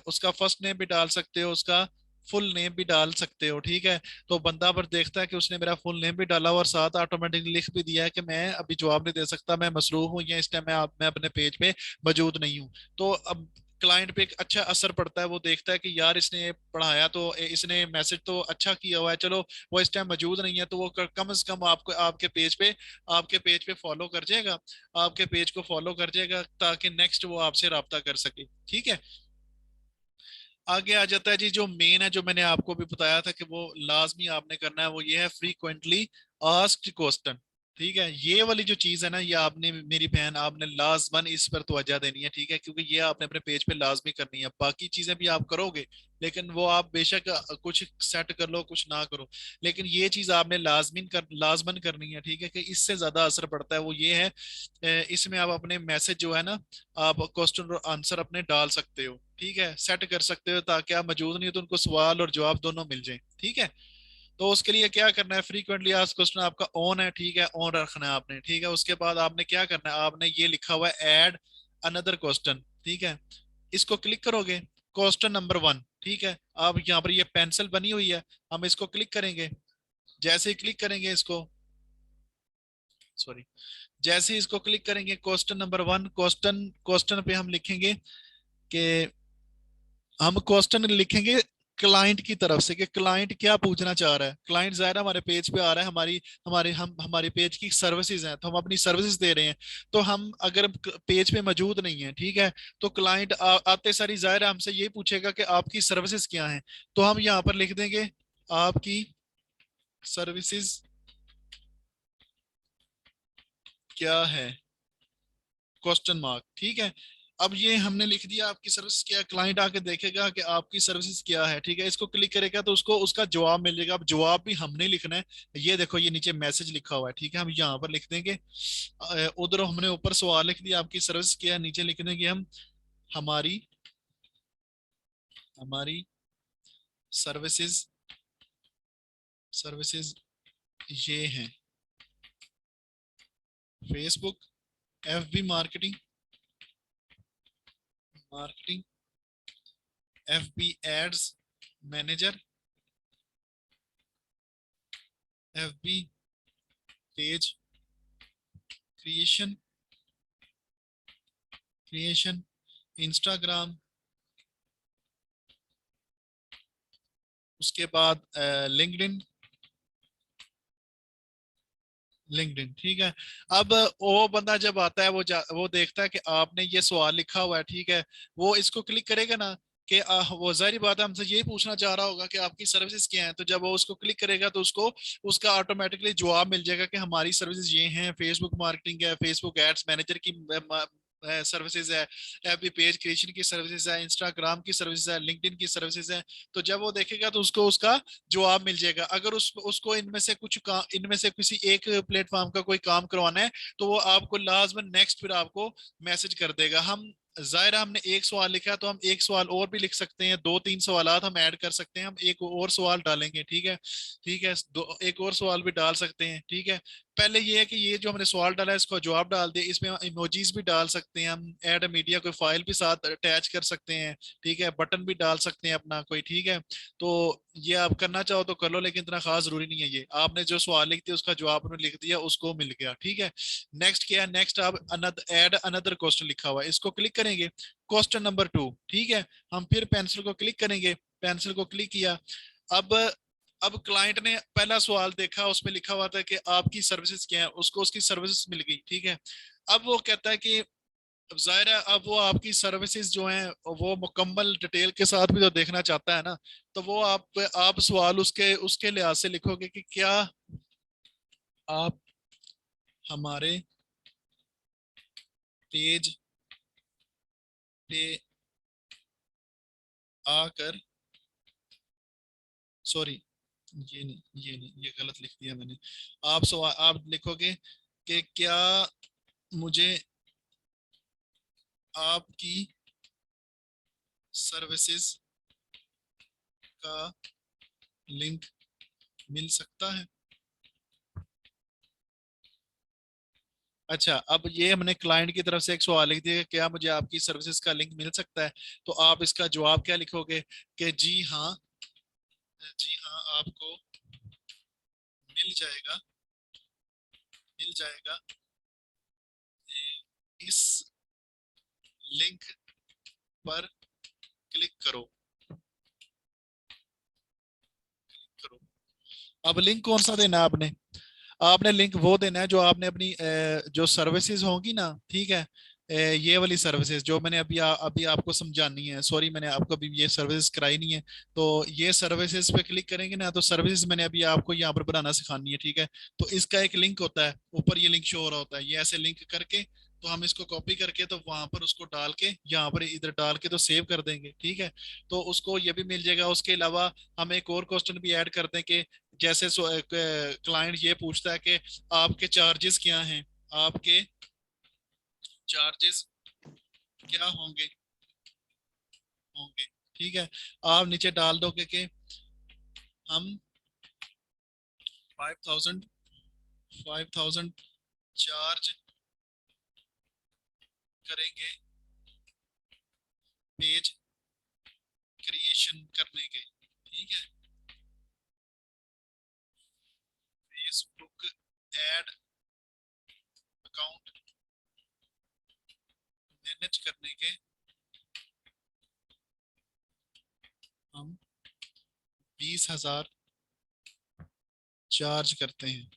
उसका फर्स्ट नेम भी डाल सकते हो, उसका फुल नेम भी डाल सकते हो, ठीक है। तो बंदा पर देखता है कि उसने मेरा फुल नेम भी डाला, और साथ ऑटोमेटिकली लिख भी दिया है कि मैं अभी जवाब नहीं दे सकता, मैं मसरूफ हूँ, या इस टाइम मैं अपने पेज पे मौजूद नहीं हूँ। तो अब क्लाइंट पे एक अच्छा असर पड़ता है, वो देखता है कि यार इसने पढ़ाया, तो इसने मैसेज तो अच्छा किया हुआ है, चलो वो इस टाइम मौजूद नहीं है, तो वो कम से कम आपको आपके पेज पे फॉलो कर जाएगा, आपके पेज को फॉलो कर जाएगा, ताकि नेक्स्ट वो आपसे राब्ता कर सके, ठीक है। आगे आ जाता है जी, जो मेन है, जो मैंने आपको भी बताया था कि वो लाजमी आपने करना है, वो ये है फ्रीक्वेंटली आस्क्ड क्वेश्चन, ठीक है। ये वाली जो चीज है ना, ये आपने, मेरी बहन, आपने लाजमन इस पर तवज्जो देनी है, ठीक है, क्योंकि ये आपने अपने पेज पे लाजमी करनी है। बाकी चीजें भी आप करोगे, लेकिन वो आप बेशक कुछ सेट कर लो, कुछ ना करो, लेकिन ये चीज आपने लाजमन करनी है, ठीक है। कि इससे ज्यादा असर पड़ता है, वो ये है, इसमें आप अपने मैसेज जो है ना, आप क्वेश्चन और आंसर अपने डाल सकते हो, ठीक है, सेट कर सकते हो, ताकि आप मौजूद नहीं हो तो उनको सवाल और जवाब दोनों मिल जाए, ठीक है। तो उसके लिए क्या करना है, फ्रीक्वेंटली आस्क्ड क्वेश्चन आपका ऑन है, ठीक है, ऑन रखना है आपने, ठीक है। उसके बाद आपने क्या करना है, आपने ये लिखा हुआ है ऐड अनदर क्वेश्चन, ठीक है, इसको क्लिक करोगे, क्वेश्चन नंबर 1, ठीक है। अब यहाँ पर ये पेंसिल बनी हुई है, हम इसको क्लिक करेंगे। जैसे ही क्लिक करेंगे इसको, सॉरी, जैसे ही इसको क्लिक करेंगे, क्वेश्चन नंबर 1, क्वेश्चन क्वेश्चन पे हम लिखेंगे कि, हम क्वेश्चन लिखेंगे क्लाइंट की तरफ से, कि क्लाइंट क्या पूछना चाह रहा है। क्लाइंट जाहिर है हमारे पेज पे आ रहा है, हमारे पेज की सर्विसेज हैं, तो हम अपनी सर्विसेज दे रहे हैं। तो हम अगर पेज पे मौजूद नहीं है, ठीक है, तो क्लाइंट आते सारी जाहिर है हमसे ये पूछेगा कि आपकी सर्विसेज क्या हैं। तो हम यहाँ पर लिख देंगे आपकी सर्विसेज क्या है, क्वेश्चन मार्क, ठीक है। अब ये हमने लिख दिया आपकी सर्विस क्या है, क्लाइंट आके देखेगा कि आपकी सर्विसेज क्या है, ठीक है, इसको क्लिक करेगा तो उसको उसका जवाब मिल जाएगा। अब जवाब भी हमने लिखना है। ये देखो ये नीचे मैसेज लिखा हुआ है, ठीक है, हम यहाँ पर लिख देंगे। उधर हमने ऊपर सवाल लिख दिया आपकी सर्विस क्या है, नीचे लिख देंगे हम हमारी हमारी सर्विसेज सर्विसेज ये हैं। Facebook, FB marketing marketing FB ads manager, FB page creation creation Instagram, उसके बाद लिंक्डइन लिंक्डइन, ठीक है। अब वो बंदा जब आता है वो देखता है कि आपने ये सवाल लिखा हुआ है, ठीक है, वो इसको क्लिक करेगा ना कि वो जाहिर बात है हमसे यही पूछना चाह रहा होगा कि आपकी सर्विसेज क्या हैं। तो जब वो उसको क्लिक करेगा तो उसको उसका ऑटोमेटिकली जवाब मिल जाएगा कि हमारी सर्विसेज ये हैं, फेसबुक मार्केटिंग है, फेसबुक एड्स मैनेजर की सर्विसेज है, एफबी पेज क्रिएशन की सर्विसेज है, इंस्टाग्राम की सर्विसेज है, लिंक्डइन की सर्विसेज है। तो जब वो देखेगा तो उसको उसका जवाब मिल जाएगा। अगर उसको इनमें से इनमें से किसी एक प्लेटफॉर्म का कोई काम करवाना है तो वो आपको लाजमन नेक्स्ट फिर आपको मैसेज कर देगा। हम जाहिर है हमने एक सवाल लिखा है तो हम एक सवाल और भी लिख सकते हैं, दो तीन सवालात हम ऐड कर सकते हैं, हम एक और सवाल डालेंगे, ठीक है, ठीक है, एक और सवाल भी डाल सकते हैं, ठीक है। पहले ये है कि ये जो हमने सवाल डाला है इसको जवाब डाल दिया, इसमें इमोजीज भी डाल सकते हैं, हम ऐड मीडिया कोई फाइल भी साथ अटैच कर सकते हैं, ठीक है, बटन भी डाल सकते हैं अपना कोई, ठीक है। तो ये आप करना चाहो तो कर लो, लेकिन इतना खास जरूरी नहीं है। ये आपने जो सवाल लिख दिया उसका जवाब आपने लिख दिया, उसको मिल गया, ठीक है। नेक्स्ट क्या है, नेक्स्ट आप अनदर ऐड अनदर क्वेश्चन लिखा हुआ है, इसको क्लिक करेंगे, क्वेश्चन नंबर 2, ठीक है। हम फिर पेंसिल को क्लिक करेंगे, पेंसिल को क्लिक किया। अब अब क्लाइंट ने पहला सवाल देखा, उसमें लिखा हुआ था कि आपकी सर्विसेज क्या है, उसको उसकी सर्विसेज मिल गई, ठीक है। अब वो कहता है कि अब जाहिर है अब वो आपकी सर्विसेज जो हैं वो मुकम्मल डिटेल के साथ भी तो देखना चाहता है ना। तो वो आप सवाल उसके उसके लिहाज से लिखोगे कि क्या आप हमारे पेज पे आकर, सॉरी ये नहीं ये गलत लिख दिया मैंने। आप सवाल आप लिखोगे कि क्या मुझे आपकी सर्विसेज का लिंक मिल सकता है। अच्छा, अब ये हमने क्लाइंट की तरफ से एक सवाल लिख दिया कि क्या मुझे आपकी सर्विसेज का लिंक मिल सकता है। तो आप इसका जवाब क्या लिखोगे कि जी हाँ आपको मिल जाएगा मिल जाएगा, इस लिंक पर क्लिक करो करो। अब लिंक कौन सा देना है आपने, आपने लिंक वो देना है जो आपने अपनी जो सर्विसेज होंगी ना, ठीक है, ये वाली सर्विसेज जो मैंने अभी आपको समझानी है। सॉरी मैंने आपको अभी ये सर्विसेज कराई नहीं है। तो ये सर्विसेज पे क्लिक करेंगे ना तो सर्विसेज मैंने अभी आपको यहाँ पर बनाना सिखानी है, ठीक है। तो इसका एक लिंक होता है, ऊपर ये लिंक शो हो रहा होता है, ये ऐसे लिंक करके तो हम इसको कॉपी करके तो वहां पर उसको डाल के यहाँ पर इधर डाल के तो सेव कर देंगे, ठीक है। तो उसको ये भी मिल जाएगा। उसके अलावा हम एक और क्वेश्चन भी ऐड कर दें कि जैसे क्लाइंट ये पूछता है कि आपके चार्जेस क्या हैं, आपके चार्जेस क्या होंगे होंगे ठीक है। आप नीचे डाल दोगे कि हम 5000 5000 चार्ज करेंगे पेज क्रिएशन करने के, ठीक है, फेसबुक एड अकाउंट मैनेज करने के हम 20,000 चार्ज करते हैं।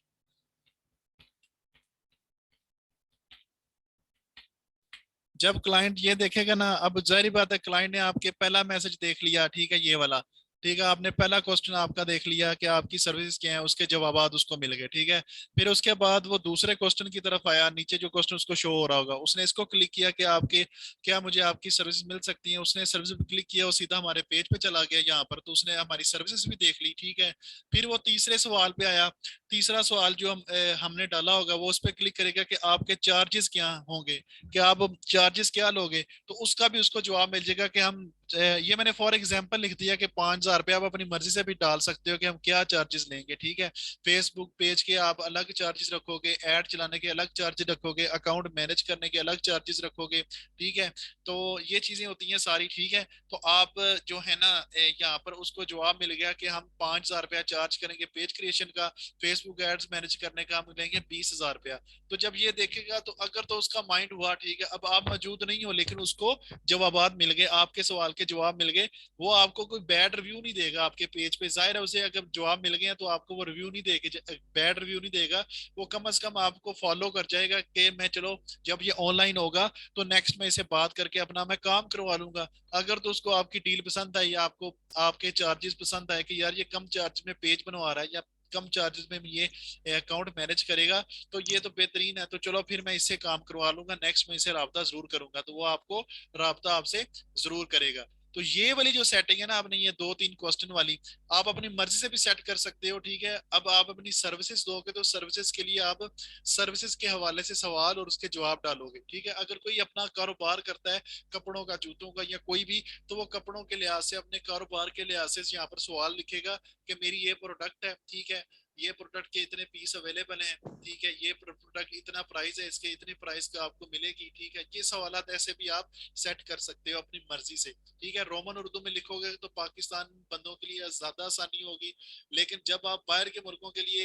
जब क्लाइंट ये देखेगा ना, अब जाहिर बात है क्लाइंट ने आपके पहला मैसेज देख लिया, ठीक है, ये वाला, ठीक है, आपने पहला क्वेश्चन आपका देख लिया कि आपकी सर्विस क्या है, उसके जवाब उसको मिल गए। ठीक है, फिर उसके बाद वो दूसरे क्वेश्चन की तरफ आया, नीचे जो क्वेश्चन उसको शो हो रहा होगा, उसने इसको क्लिक किया कि आपके क्या मुझे आपकी सर्विस मिल सकती है। उसने सर्विस पे क्लिक किया, वो सीधा हमारे पेज पे चला गया यहाँ पर, तो उसने हमारी सर्विसेज भी देख ली। ठीक है, फिर वो तीसरे सवाल पे आया। तीसरा सवाल जो हमने डाला होगा वो उस पर क्लिक करेगा कि आपके चार्जेस क्या होंगे, कि आप चार्जेस क्या लोगे, तो उसका भी उसको जवाब मिल जाएगा कि हम ये मैंने फॉर एग्जांपल लिख दिया कि 5,000 रुपये, आप अपनी मर्जी से भी डाल सकते हो कि हम क्या चार्जेस लेंगे। ठीक है, फेसबुक पेज के आप अलग चार्जेस रखोगे, ऐड चलाने के अलग चार्जेस रखोगे, अकाउंट मैनेज करने के अलग चार्जेस रखोगे। ठीक है, तो ये चीजें होती हैं सारी। ठीक है, तो आप जो है ना यहाँ पर उसको जवाब मिल गया कि हम 5,000 रुपया चार्ज करेंगे पेज क्रिएशन का, फेसबुक एड्स मैनेज करने का हम लेंगे 20,000 रुपया। तो जब ये देखेगा तो अगर तो उसका माइंड हुआ ठीक है, अब आप मौजूद नहीं हो लेकिन उसको जवाब मिल गए, आपके सवाल के जवाब मिल गए, वो आपको कोई बैड रिव्यू नहीं देगा आपके पेज पे। जाहिर है उसे अगर जवाब मिल गए हैं तो आपको वो रिव्यू नहीं देगा, बैड रिव्यू नहीं देगा। वो कम से कम आपको फॉलो कर जाएगा कि मैं चलो जब ये ऑनलाइन होगा तो नेक्स्ट में इसे बात करके अपना मैं काम करवा लूंगा। अगर तो उसको आपकी डील पसंद आई, आपको आपके चार्जेस पसंद आए कि यार ये कम चार्ज में पेज बनवा रहा है या कम चार्जेस में ये अकाउंट मैनेज करेगा, तो ये तो बेहतरीन है, तो चलो फिर मैं इससे काम करवा लूंगा, नेक्स्ट में इसे राब्ता जरूर करूंगा, तो वो आपको राब्ता आपसे जरूर करेगा। तो ये वाली जो सेटिंग है ना आपने, ये 2-3 क्वेश्चन वाली, आप अपनी मर्जी से भी सेट कर सकते हो। ठीक है, अब आप अपनी सर्विसेज दोगे तो सर्विसेज के लिए आप सर्विसेज के हवाले से सवाल और उसके जवाब डालोगे। ठीक है, अगर कोई अपना कारोबार करता है कपड़ों का, जूतों का या कोई भी, तो वो कपड़ों के लिहाज से अपने कारोबार के लिहाज से यहाँ पर सवाल लिखेगा कि मेरी ये प्रोडक्ट है। ठीक है, ये प्रोडक्ट के इतने पीस अवेलेबल हैं। ठीक है, ये प्रोडक्ट इतना प्राइस है, इसके इतने प्राइस का आपको मिलेगी। ठीक है, ये सवालात ऐसे भी आप सेट कर सकते हो अपनी मर्जी से। ठीक है, रोमन उर्दू में लिखोगे तो पाकिस्तान बंदों के लिए ज्यादा आसानी होगी, लेकिन जब आप बाहर के मुल्कों के लिए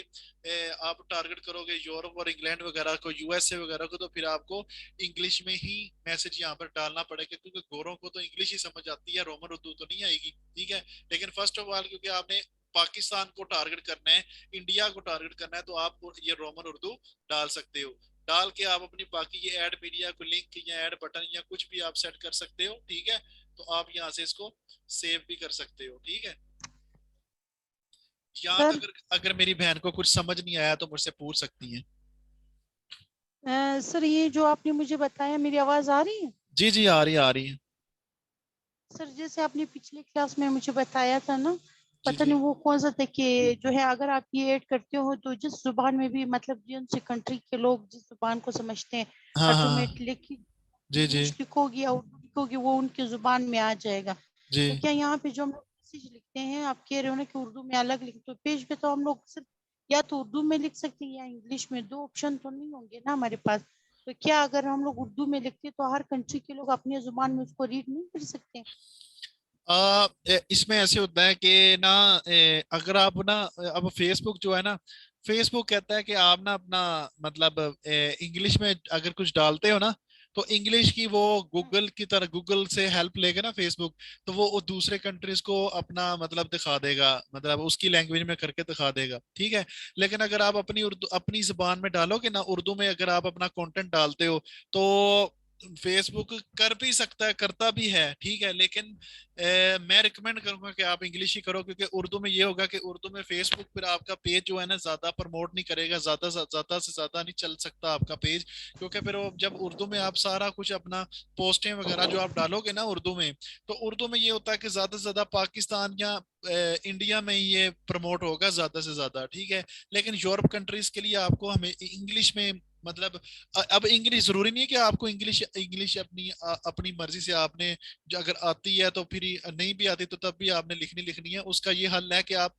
आप टारगेट करोगे, यूरोप और इंग्लैंड वगैरह को, यूएसए वगैरह को, तो फिर आपको इंग्लिश में ही मैसेज यहाँ पर डालना पड़ेगा, क्योंकि गोरों को तो इंग्लिश ही समझ आती है, रोमन उर्दू तो नहीं आएगी। ठीक है, लेकिन फर्स्ट ऑफ ऑल क्योंकि आपने पाकिस्तान को टारगेट करना है, इंडिया को टारगेट करना है, तो आप ये रोमन उर्दू डाल सकते हो। डाल के आप अपनी बाकी ये ऐड मीडिया को लिंक या ऐड बटन या कुछ भी आप सेट कर सकते हो। ठीक है, तो आप यहाँ से इसको सेव भी कर सकते हो। ठीक है, यहाँ सर, तक अगर अगर मेरी बहन को कुछ समझ नहीं आया तो मुझसे पूछ सकती हैं। सर ये जो आपने मुझे बताया, मेरी आवाज आ रही है? जी जी, आ रही है, आ रही है। सर जैसे आपने पिछले क्लास में मुझे बताया था ना, जी पता जी। नहीं वो कौन सा था कि जो है अगर आप ये ऐड करते हो तो जिस जुबान में भी, मतलब जिन से कंट्री के लोग जिस जुबान को समझते हैं, हाँ हाँ। ऑटोमेटिकली जी जी। इंग्लिश लिखोगे या उर्दू लिखोगे वो उनकी जुबान में आ जाएगा। तो जी। क्या यहाँ पे जो हम लोग मैसेज लिखते हैं, आप कह रहे हो ना कि उर्दू में अलग लिख, तो पेज पे तो हम लोग सिर्फ या तो उर्दू में लिख सकते हैं या इंग्लिश में, दो ऑप्शन तो नहीं होंगे ना हमारे पास। तो क्या अगर हम लोग उर्दू में लिखते तो हर कंट्री के लोग अपनी जुबान में उसको रीड नहीं कर सकते? इसमें ऐसे होता है कि ना अगर आप ना अब फेसबुक जो है ना, फेसबुक कहता है कि आप ना अपना मतलब इंग्लिश में अगर कुछ डालते हो ना, तो इंग्लिश की वो गूगल की तरह गूगल से हेल्प लेके ना फेसबुक, तो वो दूसरे कंट्रीज को अपना मतलब दिखा देगा, मतलब उसकी लैंग्वेज में करके दिखा देगा। ठीक है, लेकिन अगर आप अपनी उर्दू अपनी जुबान में डालोगे ना, उर्दू में अगर आप अपना कंटेंट डालते हो, तो फेसबुक कर भी सकता है, करता भी है। ठीक है, लेकिन मैं रिकमेंड करूंगा कि आप इंग्लिश ही करो, क्योंकि उर्दू में ये होगा कि उर्दू में फेसबुक पर आपका पेज जो है ना ज्यादा प्रमोट नहीं करेगा, ज्यादा से ज्यादा नहीं चल सकता आपका पेज, क्योंकि फिर वो जब उर्दू में आप सारा कुछ अपना पोस्टें वगैरह जो आप डालोगे ना उर्दू में, तो उर्दू में ये होता है कि ज्यादा से ज्यादा पाकिस्तान या इंडिया में ही ये प्रमोट होगा ज्यादा से ज्यादा। ठीक है, लेकिन यूरोप कंट्रीज के लिए आपको हमें इंग्लिश में मतलब अब इंग्लिश जरूरी नहीं है कि आपको इंग्लिश इंग्लिश अपनी अपनी मर्जी से आपने जो अगर आती है तो फिर नहीं भी आती तो तब भी आपने लिखनी लिखनी है। उसका ये हल है कि आप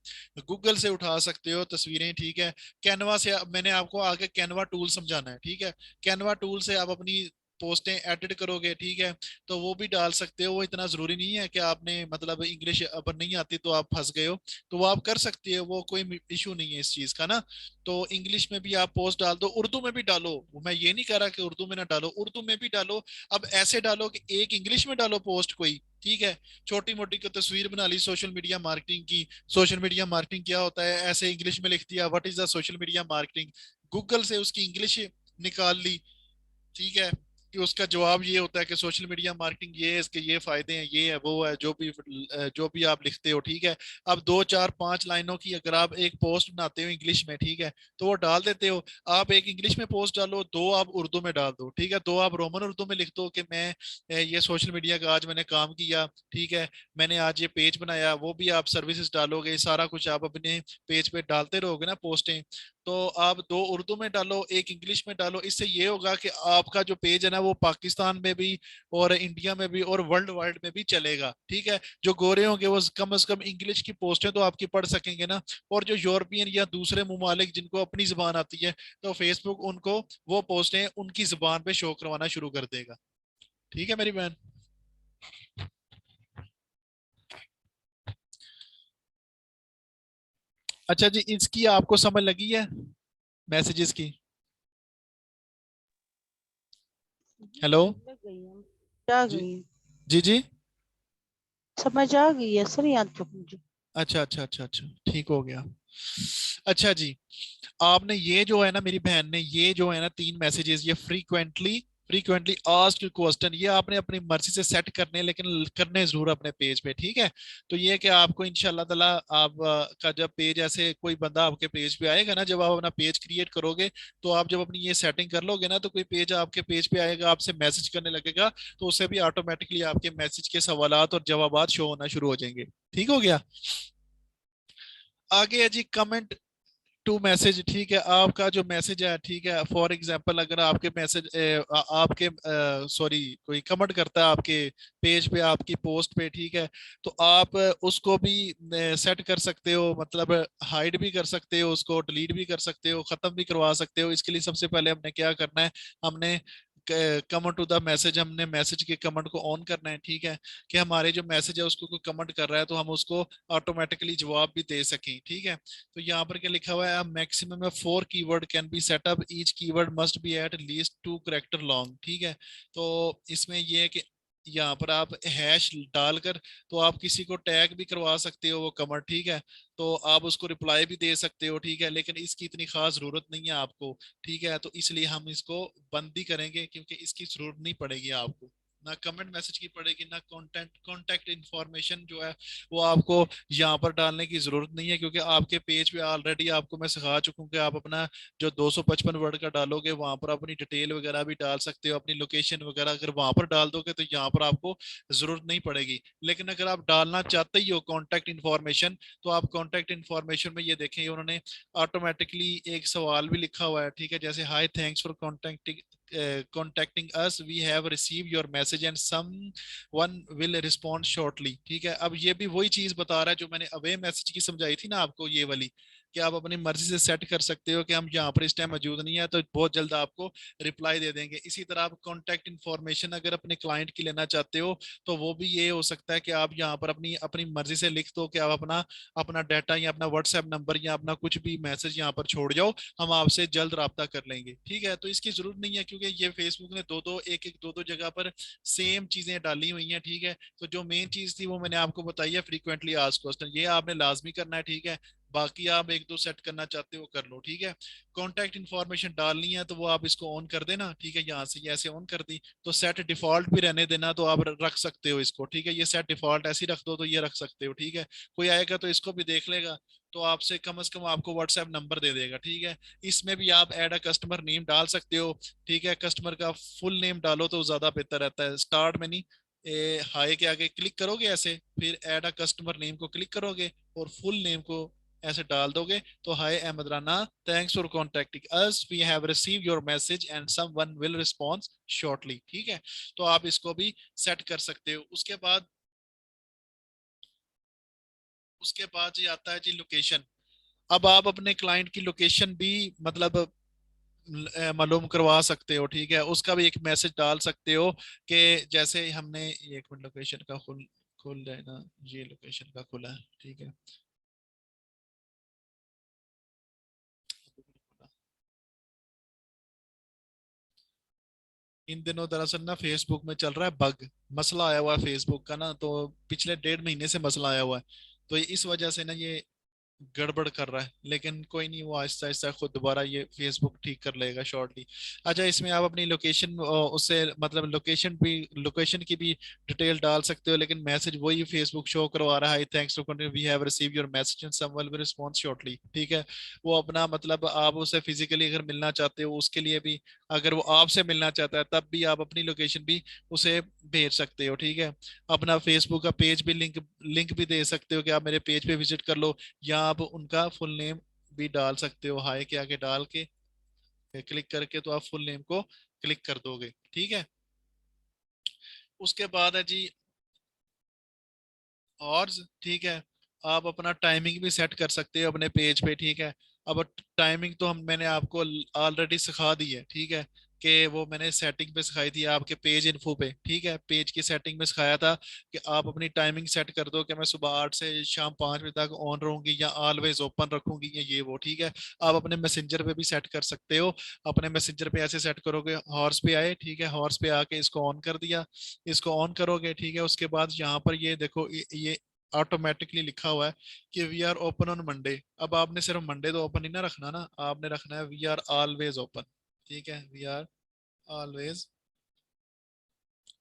गूगल से उठा सकते हो तस्वीरें। ठीक है, कैनवा से मैंने आपको आगे कैनवा टूल समझाना है। ठीक है, कैनवा टूल से आप अपनी पोस्टें एडिट करोगे। ठीक है, तो वो भी डाल सकते हो, वो इतना जरूरी नहीं है कि आपने मतलब इंग्लिश अगर नहीं आती तो आप फंस गए हो, तो वो आप कर सकते हो, वो कोई इशू नहीं है इस चीज का ना। तो इंग्लिश में भी आप पोस्ट डाल दो, उर्दू में भी डालो, मैं ये नहीं कह रहा कि उर्दू में ना डालो, उर्दू में भी डालो। अब ऐसे डालो कि एक इंग्लिश में डालो पोस्ट कोई। ठीक है, छोटी मोटी को तस्वीर बना ली सोशल मीडिया मार्केटिंग की, सोशल मीडिया मार्केटिंग क्या होता है ऐसे इंग्लिश में लिख दिया, what is the social media marketing, Google से उसकी इंग्लिश निकाल ली। ठीक है, कि उसका जवाब ये होता है कि सोशल मीडिया मार्केटिंग ये है, इसके ये फायदे हैं, ये है वो है, जो भी आप लिखते हो, ठीक है। अब 2 4 5 लाइनों की अगर आप एक पोस्ट बनाते हो इंग्लिश में, ठीक है, तो वो डाल देते हो। आप एक इंग्लिश में पोस्ट डालो, 2 आप उर्दू में डाल दो, ठीक है, 2 आप रोमन उर्दू में लिख दो कि मैं ये सोशल मीडिया का आज मैंने काम किया, ठीक है, मैंने आज ये पेज बनाया, वो भी आप सर्विसेज डालोगे, सारा कुछ आप अपने पेज पे डालते रहोगे ना पोस्टें। तो आप 2 उर्दू में डालो, एक इंग्लिश में डालो, इससे ये होगा कि आपका जो पेज है ना वो पाकिस्तान में भी और इंडिया में भी और वर्ल्ड वाइड में भी चलेगा, ठीक है। जो गोरे होंगे वो कम से कम इंग्लिश की पोस्टें तो आपकी पढ़ सकेंगे ना, और जो यूरोपियन या दूसरे ममालिक जिनको अपनी जुबान आती है, तो फेसबुक उनको वो पोस्टें उनकी जुबान पे शो करवाना शुरू कर देगा। ठीक है मेरी बहन। अच्छा जी, इसकी आपको समझ लगी है, मैसेजेस की? जी हेलो। जी लग गई है, आ जी गई है, जी जी। समझ आ गई है सर यहाँ तक मुझे। अच्छा अच्छा अच्छा अच्छा, ठीक हो गया। अच्छा जी, आपने ये जो है ना मेरी बहन ने, ये जो है ना 3 मैसेजेस, ये फ्रीक्वेंटली फ्रीक्वेंटली आस्क्ड क्वेश्चन, ये आपने अपनी मर्जी से सेट करने हैं, लेकिन करने जरूर अपने पेज पे, ठीक है। तो ये कि आपको इंशाल्लाह ताला आप का जब पेज ऐसे कोई बंदा आपके पेज पे आएगा ना, जब आप अपना पेज क्रिएट करोगे, तो आप जब अपनी ये सेटिंग कर लोगे ना, तो कोई पेज आपके पेज पे आएगा, आपसे मैसेज करने लगेगा, तो उससे भी ऑटोमेटिकली आपके मैसेज के सवालात और जवाबात शो होना शुरू हो जाएंगे। ठीक हो गया। आगे है जी कमेंट टू मैसेज, ठीक है। आपका जो मैसेज है, ठीक है, फॉर एग्जांपल अगर आपके मैसेज आपके सॉरी कोई कमेंट करता है आपके पेज पे, आपकी पोस्ट पे, ठीक है, तो आप उसको भी सेट कर सकते हो, मतलब हाइड भी कर सकते हो, उसको डिलीट भी कर सकते हो, खत्म भी करवा सकते हो। इसके लिए सबसे पहले हमने क्या करना है, हमने कमेंट टू द मैसेज, हमने मैसेज के कमेंट को ऑन करना है, ठीक है, कि हमारे जो मैसेज है उसको कोई कमेंट कर रहा है तो हम उसको ऑटोमेटिकली जवाब भी दे सकें, ठीक है। तो यहाँ पर क्या लिखा हुआ है, maximum 4 keyword can be set up, each keyword must be at least 2 character long, ठीक है। तो इसमें ये है कि यहाँ पर आप हैश डालकर, तो आप किसी को टैग भी करवा सकते हो वो कमेंट, ठीक है, तो आप उसको रिप्लाई भी दे सकते हो, ठीक है, लेकिन इसकी इतनी खास जरूरत नहीं है आपको, ठीक है। तो इसलिए हम इसको बंद ही करेंगे, क्योंकि इसकी जरूरत नहीं पड़ेगी आपको, ना कमेंट मैसेज की पड़ेगी, ना कॉन्टेक्ट इंफॉर्मेशन जो है वो आपको यहाँ पर डालने की जरूरत नहीं है, क्योंकि आपके पेज पे ऑलरेडी आपको मैं सिखा चुका हूँ कि आप अपना जो 255 वर्ड का डालोगे, वहां पर अपनी डिटेल वगैरह भी डाल सकते हो, अपनी लोकेशन वगैरह अगर वहां पर डाल दोगे तो यहाँ पर आपको जरूरत नहीं पड़ेगी। लेकिन अगर आप डालना चाहते ही हो कॉन्टैक्ट इन्फॉर्मेशन, तो आप कॉन्टैक्ट इन्फॉर्मेशन में ये देखें, उन्होंने ऑटोमेटिकली एक सवाल भी लिखा हुआ है, ठीक है, जैसे high thanks for contacting us, we have received your message and someone will respond shortly, ठीक है। अब ये भी वही चीज बता रहा है जो मैंने अवे मैसेज की समझाई थी ना आपको, ये वाली, कि आप अपनी मर्जी से सेट कर सकते हो कि हम यहाँ पर इस टाइम मौजूद नहीं है, तो बहुत जल्द आपको रिप्लाई दे देंगे। इसी तरह आप कॉन्टैक्ट इन्फॉर्मेशन अगर अपने क्लाइंट की लेना चाहते हो, तो वो भी ये हो सकता है कि आप यहाँ पर अपनी अपनी मर्जी से लिख दो कि आप अपना अपना डाटा या अपना व्हाट्सएप नंबर या अपना कुछ भी मैसेज यहाँ पर छोड़ जाओ, हम आपसे जल्द राब्ता कर लेंगे, ठीक है। तो इसकी जरूरत नहीं है, क्योंकि ये फेसबुक ने दो दो जगह पर सेम चीजें डाली हुई हैं, ठीक है। तो जो मेन चीज थी वो मैंने आपको बताई है, फ्रीक्वेंटली आस्क्ड क्वेश्चन, ये आपने लाजमी करना है, ठीक है। बाकी आप एक दो सेट करना चाहते हो कर लो, ठीक है। कॉन्टैक्ट इन्फॉर्मेशन डालनी है तो वो आप इसको ऑन कर देना, ठीक है, यहाँ से ये ऐसे ऑन कर दी, तो सेट डिफॉल्ट भी रहने देना, तो आप रख सकते हो इसको, ठीक है। ये सेट डिफॉल्ट ऐसे ही रख दो तो ये रख सकते हो, ठीक है। कोई आएगा तो इसको भी देख लेगा, तो आपसे कम से कम आपको व्हाट्सएप नंबर दे देगा, ठीक है। इसमें भी आप ऐड अ कस्टमर नेम डाल सकते हो, ठीक है। कस्टमर का फुल नेम डालो तो ज्यादा बेहतर रहता है, स्टार्ट में नहीं, हाई के आगे क्लिक करोगे ऐसे, फिर ऐड अ कस्टमर नेम को क्लिक करोगे और फुल नेम को ऐसे डाल दोगे, तो hi Ahmad Rana, thanks for contacting us, we have receive your message and someone will respond shortly, ठीक है। तो आप इसको भी सेट कर सकते हो। उसके बाद ये आता है जी लोकेशन। अब आप अपने क्लाइंट की लोकेशन भी मतलब मालूम करवा सकते हो, ठीक है, उसका भी एक मैसेज डाल सकते हो कि जैसे हमने ये एक मिनट, लोकेशन का खुल खुल जाए ना, ये लोकेशन का खुला है, ठीक है। इन दिनों दरअसल ना फेसबुक में चल रहा है बग, मसला आया हुआ है फेसबुक का ना, तो पिछले 1.5 महीने से मसला आया हुआ है, तो इस वजह से ना ये गड़बड़ कर रहा है, लेकिन कोई नहीं, वो आहिस्ता आहिस्ता खुद दोबारा ये फेसबुक ठीक कर लेगा शॉर्टली। अच्छा, इसमें आप अपनी लोकेशन उससे मतलब लोकेशन की भी डिटेल डाल सकते हो, लेकिन मैसेज वही फेसबुक शो करवा रहा है, thanks to continue we have receive your message and someone will respond shortly, ठीक है। वो अपना मतलब आप उसे फिजिकली अगर मिलना चाहते हो उसके लिए भी, अगर वो आपसे मिलना चाहता है तब भी आप अपनी लोकेशन भी उसे भेज सकते हो, ठीक है। अपना फेसबुक का पेज भी लिंक लिंक भी दे सकते हो कि आप मेरे पेज पे विजिट कर लो, या आप उनका फुल नेम भी डाल सकते हो, हाय के आगे डाल के क्लिक करके तो आप फुल नेम को क्लिक कर दोगे, ठीक है। उसके बाद है जी और, ठीक है, आप अपना टाइमिंग भी सेट कर सकते हो अपने पेज पे, ठीक है। अब टाइमिंग तो हम मैंने आपको ऑलरेडी सिखा दी है, ठीक है, कि वो मैंने सेटिंग पे सिखाई थी आपके पेज इन्फो पे, ठीक है, पेज की सेटिंग में सिखाया था कि आप अपनी टाइमिंग सेट कर दो कि मैं सुबह 8 से शाम 5 बजे तक ऑन रहूंगी या ऑलवेज ओपन रखूंगी या ये वो, ठीक है। आप अपने मैसेंजर पे भी सेट कर सकते हो, अपने मैसेंजर पे ऐसे सेट करोगे, हॉर्स पे आए, ठीक है, हॉर्स पे आके इसको ऑन कर दिया, इसको ऑन करोगे, ठीक है। उसके बाद यहाँ पर ये देखो ये ऑटोमेटिकली लिखा हुआ है कि we are open on Monday. अब आपने सिर्फ मंडे तो ओपन ही ना रखना ना, आपने रखना है वी आर ऑलवेज ओपन, ठीक है, we are always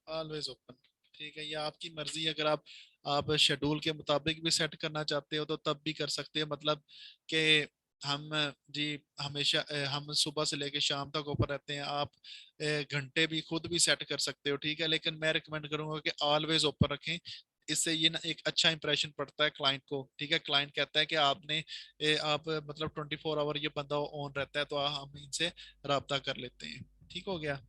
always open, ठीक है। ये आपकी मर्जी है, अगर आप शेड्यूल के मुताबिक भी सेट करना चाहते हो तो तब भी कर सकते हो, मतलब कि हम जी हमेशा हम सुबह से लेकर शाम तक ओपन रहते हैं, आप घंटे भी खुद भी सेट कर सकते हो, ठीक है। लेकिन मैं रिकमेंड करूंगा कि ऑलवेज ओपन रखें, इससे ये ना एक अच्छा इंप्रेशन पड़ता है क्लाइंट को, ठीक है। क्लाइंट कहता है कि आपने आप मतलब 24 आवर ये बंदा ऑन रहता है, तो हम इनसे रब्ता कर लेते हैं, ठीक हो गया।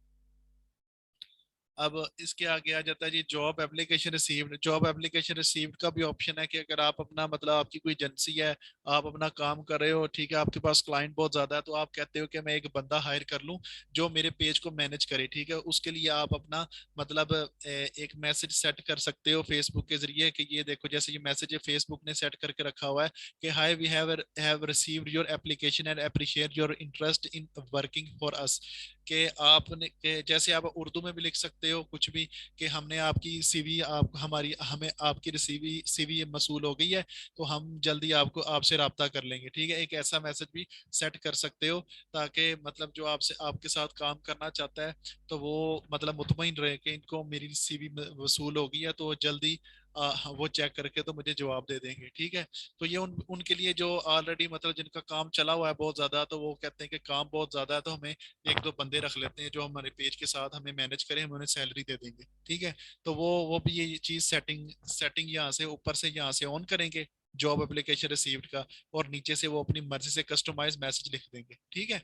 अब इसके आगे आ जाता है जी job application received. Job application received का भी ऑप्शन है कि अगर आप अपना मतलब आपकी कोई एजेंसी है, आप अपना काम कर रहे हो, ठीक है, आपके पास क्लाइंट बहुत ज्यादा है, तो आप कहते हो कि मैं एक बंदा हायर कर लूं जो मेरे पेज को मैनेज करे, ठीक है। उसके लिए आप अपना मतलब एक मैसेज सेट कर सकते हो फेसबुक के जरिए कि ये देखो, जैसे ये मैसेज है फेसबुक ने सेट करके रखा हुआ है कि hi we have received your application and appreciate your interest in working for us. कि आपने कि जैसे आप उर्दू में भी लिख सकते हो कुछ भी, कि हमने आपकी सीवी आप हमारी हमें आपकी सीवी सीवी मसूल हो गई है, तो हम जल्दी आपको आपसे राब्ता कर लेंगे, ठीक है। एक ऐसा मैसेज भी सेट कर सकते हो ताकि मतलब जो आपसे आपके साथ काम करना चाहता है तो वो मतलब मुतमईन रहे कि इनको मेरी सीवी वसूल हो गई है, तो जल्दी वो चेक करके तो मुझे जवाब दे देंगे, ठीक है। तो ये उनके लिए जो ऑलरेडी मतलब जिनका काम चला हुआ है बहुत ज्यादा, तो वो कहते हैं कि काम बहुत ज्यादा है, तो हमें एक दो बंदे रख लेते हैं जो हमारे पेज के साथ हमें मैनेज करें, हम उन्हें सैलरी दे देंगे, ठीक है। तो वो भी ये चीज सेटिंग सेटिंग यहाँ से ऊपर से यहाँ से ऑन करेंगे जॉब एप्लीकेशन रिसीव्ड का, और नीचे से वो अपनी मर्जी से कस्टमाइज मैसेज लिख देंगे, ठीक है।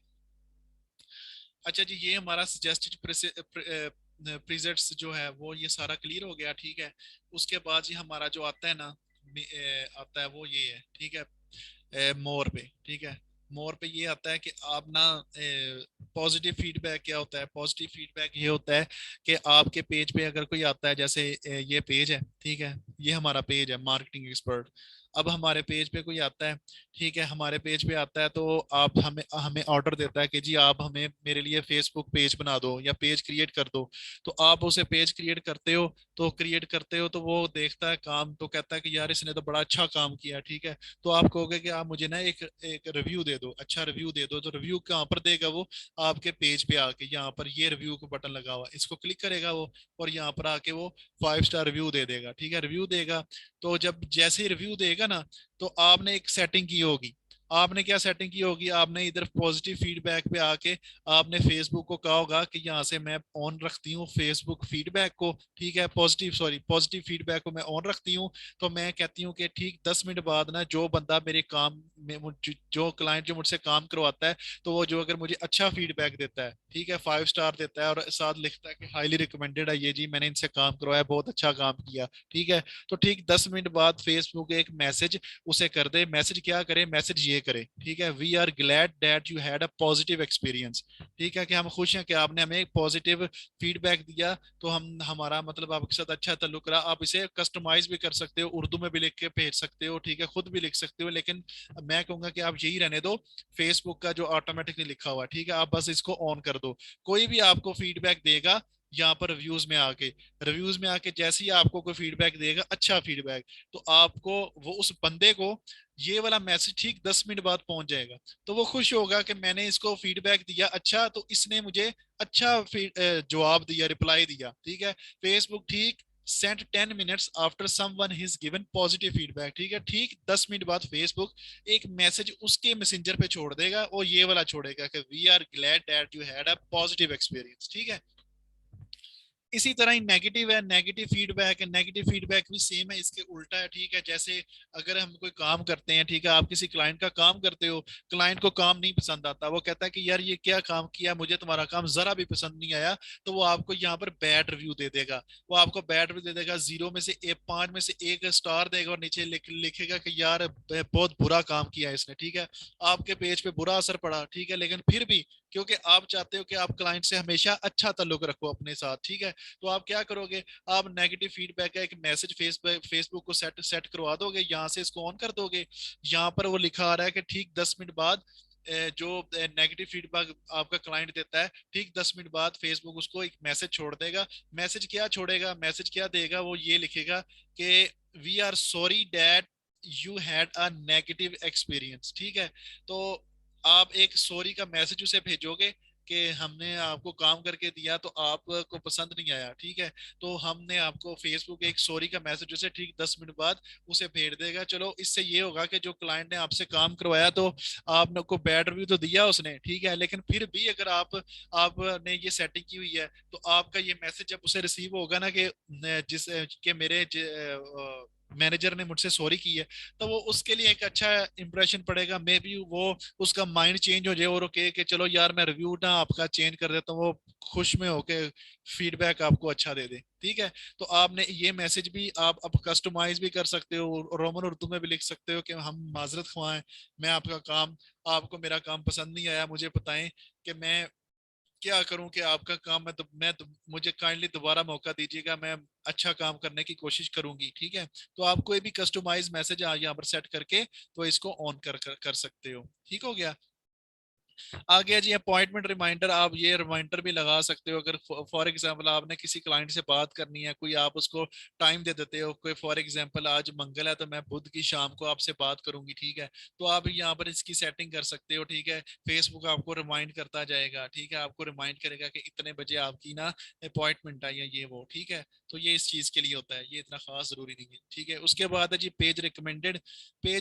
अच्छा जी, ये हमारा सजेस्टेड प्रीसेट्स जो है वो ये सारा क्लियर हो गया, ठीक है। उसके बाद ये हमारा जो आता है ना आता है वो ये है, ठीक है, मोर पे, ठीक है। मोर पे ये आता है कि आप ना पॉजिटिव फीडबैक क्या होता है। पॉजिटिव फीडबैक ये होता है कि आपके पेज पे अगर कोई आता है, जैसे ये पेज है, ठीक है, ये हमारा पेज है मार्केटिंग एक्सपर्ट। अब हमारे पेज पे कोई आता है, ठीक है, हमारे पेज पे आता है, तो आप हमें हमें ऑर्डर देता है कि जी आप हमें मेरे लिए फेसबुक पेज बना दो या पेज क्रिएट कर दो। तो आप उसे पेज क्रिएट करते हो, तो क्रिएट करते हो तो वो देखता है काम, तो कहता है कि यार इसने तो बड़ा अच्छा काम किया, ठीक है। तो आप कहोगे कि आप मुझे ना एक एक रिव्यू दे दो, अच्छा रिव्यू दे दो। तो रिव्यू कहाँ पर देगा वो? आपके पेज पे आके यहाँ पर ये रिव्यू का बटन लगा हुआ है, इसको क्लिक करेगा वो, और यहाँ पर आके वो 5 स्टार रिव्यू दे देगा, ठीक है, रिव्यू देगा। तो जब जैसे ही रिव्यू देगा ना, तो आपने एक सेटिंग की होगी। आपने क्या सेटिंग की होगी? आपने इधर पॉजिटिव फीडबैक पे आके आपने फेसबुक को कहा होगा कि यहाँ से मैं ऑन रखती हूँ फेसबुक फीडबैक को, ठीक है, पॉजिटिव फीडबैक को मैं ऑन रखती हूँ। तो मैं कहती हूँ कि ठीक 10 मिनट बाद ना जो बंदा मेरे काम में जो क्लाइंट जो मुझसे काम करवाता है, तो वो जो अगर मुझे अच्छा फीडबैक देता है, ठीक है, 5 स्टार देता है और साथ लिखता है कि हाईली रिकमेंडेड है ये जी, मैंने इनसे काम करवाया, बहुत अच्छा काम किया, ठीक है। तो ठीक 10 मिनट बाद फेसबुक एक मैसेज उसे कर दे। मैसेज क्या करे? मैसेज ये करे, ठीक है, we are glad that you had a positive experience, ठीक है, कि हम खुश हैं कि आपने हमें एक पॉजिटिव फीडबैक दिया, तो हम हमारा मतलब आपके साथ अच्छा ताल्लुक रहा। आप इसे कस्टमाइज भी कर सकते हो, उर्दू में भी लिख के भेज सकते हो, ठीक है, खुद भी लिख सकते हो, लेकिन मैं कहूंगा कि आप यही रहने दो फेसबुक का जो ऑटोमेटिकली लिखा हुआ है, ठीक है, आप बस इसको ऑन कर दो। कोई भी आपको फीडबैक देगा यहाँ पर रिव्यूज में आके जैसे ही आपको कोई फीडबैक देगा, अच्छा फीडबैक, तो आपको वो उस बंदे को ये वाला मैसेज ठीक 10 मिनट बाद पहुंच जाएगा। तो वो खुश होगा कि मैंने इसको फीडबैक दिया अच्छा, तो इसने मुझे अच्छा जवाब दिया, रिप्लाई दिया, ठीक है। फेसबुक ठीक sent 10 minutes after someone has given positive feedback, ठीक है, ठीक 10 मिनट बाद फेसबुक एक मैसेज उसके मैसेंजर पे छोड़ देगा, और ये वाला छोड़ेगा कि we are glad that you had a positive experience, ठीक है। इसी तरह ही नेगेटिव है, नेगेटिव फीडबैक भी सेम है, इसके उल्टा है, ठीक है। जैसे अगर हम कोई काम करते हैं, ठीक है, आप किसी क्लाइंट का काम करते हो, क्लाइंट को काम नहीं पसंद आता, वो कहता है कि यार ये क्या काम किया, मुझे तुम्हारा काम जरा भी पसंद नहीं आया, तो वो आपको यहाँ पर बैड रिव्यू दे देगा। वो आपको बैड रिव्यू दे देगा, 0 में से 5 में से 1 स्टार देगा, और नीचे लिखेगा कि यार बहुत बुरा काम किया इसने, ठीक है। आपके पेज पे बुरा असर पड़ा, ठीक है, लेकिन फिर भी क्योंकि आप चाहते हो कि आप क्लाइंट से हमेशा अच्छा ताल्लुक रखो अपने साथ, ठीक है, तो आप क्या करोगे, आप नेगेटिव फीडबैक का एक मैसेज फेसबुक को सेट सेट करवा दोगे, यहाँ से इसको ऑन कर दोगे। यहाँ पर वो लिखा आ रहा है कि ठीक 10 मिनट बाद जो नेगेटिव फीडबैक आपका क्लाइंट देता है, ठीक 10 मिनट बाद फेसबुक उसको एक मैसेज छोड़ देगा। मैसेज क्या छोड़ेगा, मैसेज क्या देगा, वो ये लिखेगा कि we are sorry that you had a negative experience, ठीक है। तो आप एक सॉरी का मैसेज उसे भेजोगे कि हमने आपको काम करके दिया तो आपको पसंद नहीं आया, ठीक है, तो हमने आपको फेसबुक एक सॉरी का मैसेज उसे ठीक 10 मिनट बाद उसे भेज देगा। चलो इससे ये होगा कि जो क्लाइंट ने आपसे काम करवाया, तो आपने को बैड रिव्यू तो दिया उसने, ठीक है, लेकिन फिर भी अगर आपने ये सेटिंग की हुई है, तो आपका ये मैसेज जब उसे रिसीव होगा ना कि जिस के मेरे मैनेजर ने मुझसे सॉरी की है, तो वो उसके लिए एक अच्छा इंप्रेशन पड़ेगा, मे बी वो उसका माइंड चेंज हो जाए और ओके कि चलो यार मैं रिव्यू ना आपका चेंज कर देता हूँ, वो खुश में होके फीडबैक आपको अच्छा दे दे, ठीक है। तो आपने ये मैसेज भी आप अब कस्टमाइज भी कर सकते हो, रोमन उर्दू में भी लिख सकते हो कि हम माजरत ख्वाएं, मैं आपका काम आपको मेरा काम पसंद नहीं आया, मुझे बताएं कि मैं क्या करूं कि आपका काम मुझे काइंडली दोबारा मौका दीजिएगा, मैं अच्छा काम करने की कोशिश करूंगी, ठीक है। तो आप कोई भी कस्टमाइज मैसेज यहाँ पर सेट करके तो इसको ऑन कर सकते हो, ठीक हो गया। आ गया जी अपॉइंटमेंट रिमाइंडर, आप ये रिमाइंडर भी लगा सकते हो, अगर फॉर एग्जांपल आपने किसी क्लाइंट से बात करनी है, कोई आप उसको टाइम दे देते हो, कोई फॉर एग्जांपल आज मंगल है तो मैं बुध की शाम को आपसे बात करूंगी, ठीक है, तो आप यहाँ पर इसकी सेटिंग कर सकते हो, ठीक है। फेसबुक आपको रिमाइंड करता जाएगा, ठीक है, आपको रिमाइंड करेगा कि इतने बजे आपकी ना अपॉइंटमेंट है या ये वो, ठीक है। तो ये इस चीज के लिए होता है, ये इतना खास जरूरी नहीं है, ठीक है। उसके बाद है जी पेज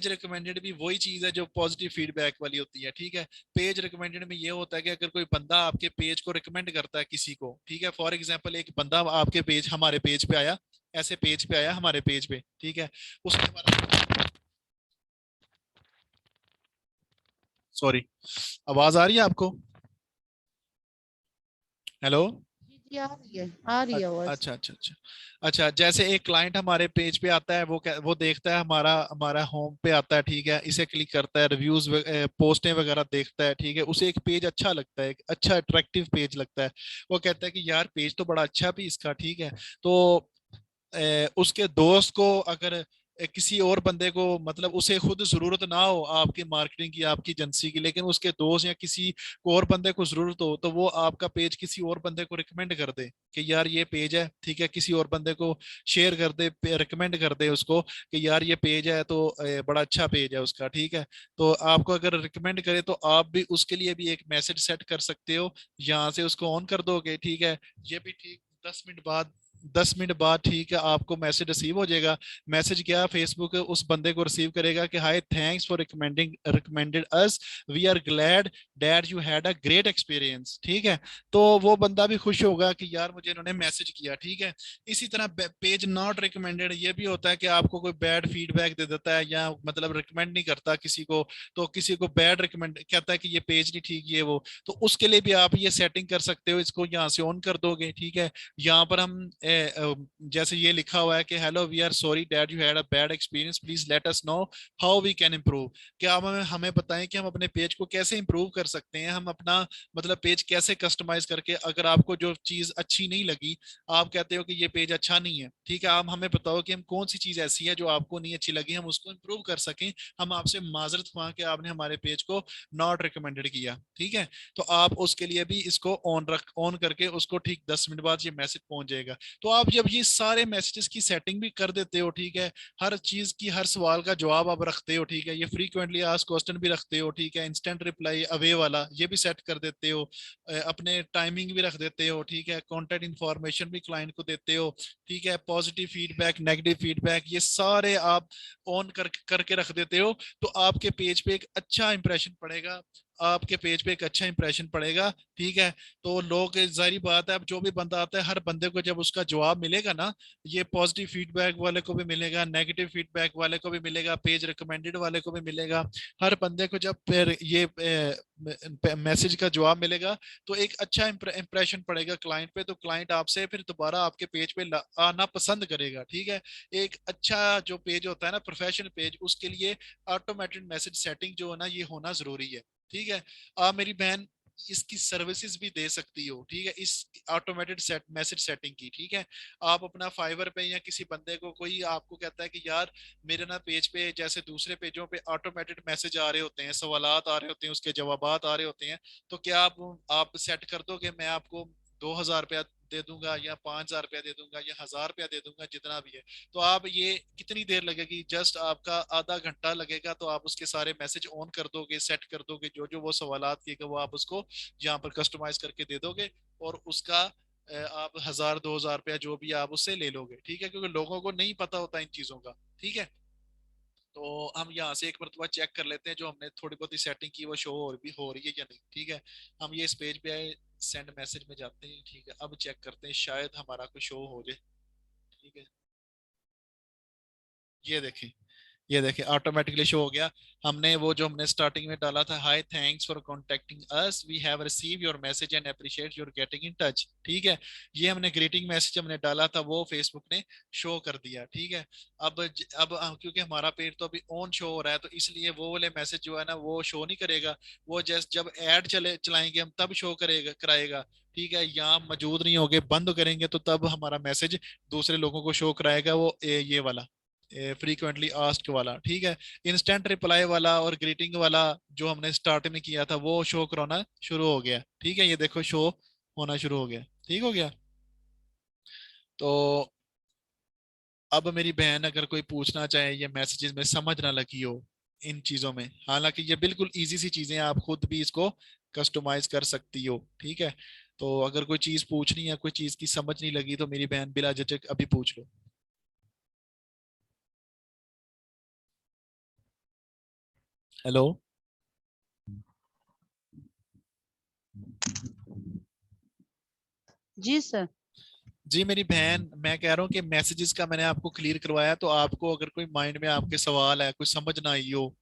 रिकमेंडेड भी वही चीज है जो पॉजिटिव फीडबैक वाली होती है, ठीक है। पेज रिकमेंडेड में ये होता है कि अगर कोई बंदा आपके पेज को रिकमेंड करता है किसी को, ठीक है, फॉर एग्जांपल एक बंदा आपके पेज हमारे पेज पे आया, ऐसे पेज पे आया हमारे पेज पे, ठीक है, उसने हमारा, सॉरी, आवाज आ रही है आपको? हेलो। जी जी आ रही है आवाज। अच्छा अच्छा अच्छा। अच्छा, जैसे एक क्लाइंट हमारे पेज पे आता है, वो देखता है हमारा हमारा होम पे आता है, ठीक है, इसे क्लिक करता है, रिव्यूज पोस्टें वगैरह देखता है, ठीक है, उसे एक पेज अच्छा लगता है, एक अच्छा अट्रैक्टिव पेज लगता है, वो कहता है कि यार पेज तो बड़ा अच्छा भी इसका, ठीक है। तो उसके दोस्त को अगर किसी और बंदे को, मतलब उसे खुद जरूरत ना हो आपकी मार्केटिंग की, आपकी एजेंसी की, लेकिन उसके दोस्त या किसी को और बंदे को जरूरत हो, तो वो आपका पेज किसी और बंदे को रिकमेंड कर दे कि यार ये पेज है, ठीक है, किसी और बंदे को शेयर कर दे, रिकमेंड कर दे उसको कि यार ये पेज है, तो बड़ा अच्छा पेज है उसका, ठीक है। तो आपको अगर रिकमेंड करे तो आप भी उसके लिए भी एक मैसेज सेट कर सकते हो, यहाँ से उसको ऑन कर दोगे, ठीक है। ये भी ठीक 10 मिनट बाद ठीक है आपको मैसेज रिसीव हो जाएगा। मैसेज क्या, फेसबुक उस बंदे को रिसीव करेगा कि hi thanks for recommended us, we are glad that you had a great experience, ठीक है। तो वो बंदा भी खुश होगा कि यार मुझे इन्होंने मैसेज किया, ठीक है। इसी तरह पेज नॉट रिकमेंडेड, ये भी होता है कि आपको कोई बैड फीडबैक दे देता है या मतलब रिकमेंड नहीं करता किसी को, तो किसी को बैड रिकमेंड कहता है कि ये पेज नहीं ठीक, ये वो, तो उसके लिए भी आप ये सेटिंग कर सकते हो, इसको यहाँ से ऑन कर दोगे, ठीक है। यहाँ पर हम जैसे ये लिखा हुआ है कि hello we are sorry that you had a bad experience, please let us know how we can improve. क्या आप हमें बताएं कि हम अपने पेज को कैसे इम्प्रूव कर सकते हैं, हम अपना मतलब पेज कैसे कस्टमाइज करके, अगर आपको जो चीज अच्छी नहीं लगी, आप कहते हो कि ये पेज अच्छा नहीं है, ठीक है, आप हमें बताओ कि हम कौन सी चीज ऐसी है जो आपको नहीं अच्छी लगी, हम उसको इम्प्रूव कर सकें, हम आपसे माजरत खुआ कि आपने हमारे पेज को नॉट रिकमेंडेड किया, ठीक है। तो आप उसके लिए भी इसको ऑन करके उसको ठीक 10 मिनट बाद ये मैसेज पहुंच जाएगा। तो आप जब ये सारे मैसेजेस की सेटिंग भी कर देते हो, ठीक है, हर चीज की हर सवाल का जवाब आप रखते हो, ठीक है, ये फ्रीक्वेंटली आस्क्ड क्वेश्चन भी रखते हो, ठीक है, इंस्टेंट रिप्लाई अवे वाला ये भी सेट कर देते हो, अपने टाइमिंग भी रख देते हो, ठीक है, कॉन्टेक्ट इन्फॉर्मेशन भी क्लाइंट को देते हो, ठीक है, पॉजिटिव फीडबैक नेगेटिव फीडबैक ये सारे आप ऑन करके रख देते हो, तो आपके पेज पे एक अच्छा इंप्रेशन पड़ेगा, आपके पेज पे एक अच्छा इंप्रेशन पड़ेगा, ठीक है। तो लोग, जाहिर बात है, अब जो भी बंदा आता है हर बंदे को जब उसका जवाब मिलेगा ना, ये पॉजिटिव फीडबैक वाले को भी मिलेगा, नेगेटिव फीडबैक वाले को भी मिलेगा, पेज रिकमेंडेड वाले को भी मिलेगा, हर बंदे को जब फिर ये मैसेज का जवाब मिलेगा, तो एक अच्छा इंप्रेशन पड़ेगा क्लाइंट पे, तो क्लाइंट आपसे फिर दोबारा आपके पेज पे आना पसंद करेगा, ठीक है। एक अच्छा जो पेज होता है ना, प्रोफेशनल पेज, उसके लिए ऑटोमेटेड मैसेज सेटिंग जो है ना, ये होना जरूरी है, ठीक है। आप मेरी बहन इसकी सर्विसेज भी दे सकती हो, ठीक है, इस ऑटोमेटेड मैसेज सेटिंग की, ठीक है। आप अपना फाइवर पे या किसी बंदे को, कोई आपको कहता है कि यार मेरे ना पेज पे जैसे दूसरे पेजों पे ऑटोमेटेड मैसेज आ रहे होते हैं, सवालात आ रहे होते हैं, उसके जवाबात आ रहे होते हैं, तो क्या आप सेट कर दो कि मैं आपको 2,000 रुपया दे दूंगा या 5,000 रुपया दे दूंगा या 1,000 रुपया दे दूंगा, जितना भी है। तो आप ये कितनी देर लगेगी, जस्ट आपका आधा घंटा लगेगा, तो आप उसके सारे मैसेज ऑन कर दोगे, सेट कर दोगे, जो जो वो सवालात किएगा वो आप उसको यहाँ पर कस्टमाइज करके दे दोगे, और उसका आप 1,000 2,000 रुपया जो भी आप उससे ले लोगे, ठीक है, क्योंकि लोगों को नहीं पता होता इन चीजों का, ठीक है। तो हम यहाँ से एक मरतबा चेक कर लेते हैं जो हमने थोड़ी बहुत ही सेटिंग की वो शो और भी हो रही है या नहीं, ठीक है। हम ये इस पेज पे आए, सेंड मैसेज में जाते हैं, ठीक है, अब चेक करते हैं शायद हमारा कोई शो हो जाए, ठीक है। ये देखें, ये देखें ऑटोमेटिकली शो हो गया। हमने वो जो हमने स्टार्टिंग में डाला था, hi thanks for contacting us, we have receive your message and appreciate your getting in touch, ठीक है। ये हमने ग्रीटिंग मैसेज हमने डाला था, वो फेसबुक ने शो कर दिया, ठीक है। क्योंकि हमारा पेज तो अभी ऑन शो हो रहा है, तो इसलिए वो वाले मैसेज जो है ना वो शो नहीं करेगा, वो जस्ट जब ऐड चलाएंगे हम तब शो करेगा कराएगा, ठीक है। यहाँ मौजूद नहीं होगे, बंद करेंगे तो तब हमारा मैसेज दूसरे लोगों को शो कराएगा, वो ये वाला फ्रीक्वेंटली आस्क्ड वाला, ठीक है। इंस्टेंट रिप्लाई वाला और ग्रीटिंग वाला जो हमने स्टार्ट में किया था वो शो कराना शुरू हो गया, ठीक है। ये देखो शो होना शुरू हो गया, ठीक हो गया। तो अब मेरी बहन अगर कोई पूछना चाहे, ये मैसेजेस में समझ ना लगी हो इन चीजों में, हालांकि ये बिल्कुल इजी सी चीजें हैं, आप खुद भी इसको कस्टमाइज कर सकती हो, ठीक है। तो अगर कोई चीज पूछनी है, कोई चीज की समझ नहीं लगी, तो मेरी बहन बिला झिझक अभी पूछ लो। हेलो। जी सर। जी मेरी बहन, मैं कह रहा हूँ कि मैसेजेस का मैंने आपको क्लियर करवाया, तो आपको अगर कोई माइंड में आपके सवाल है, कोई समझ ना आई हो,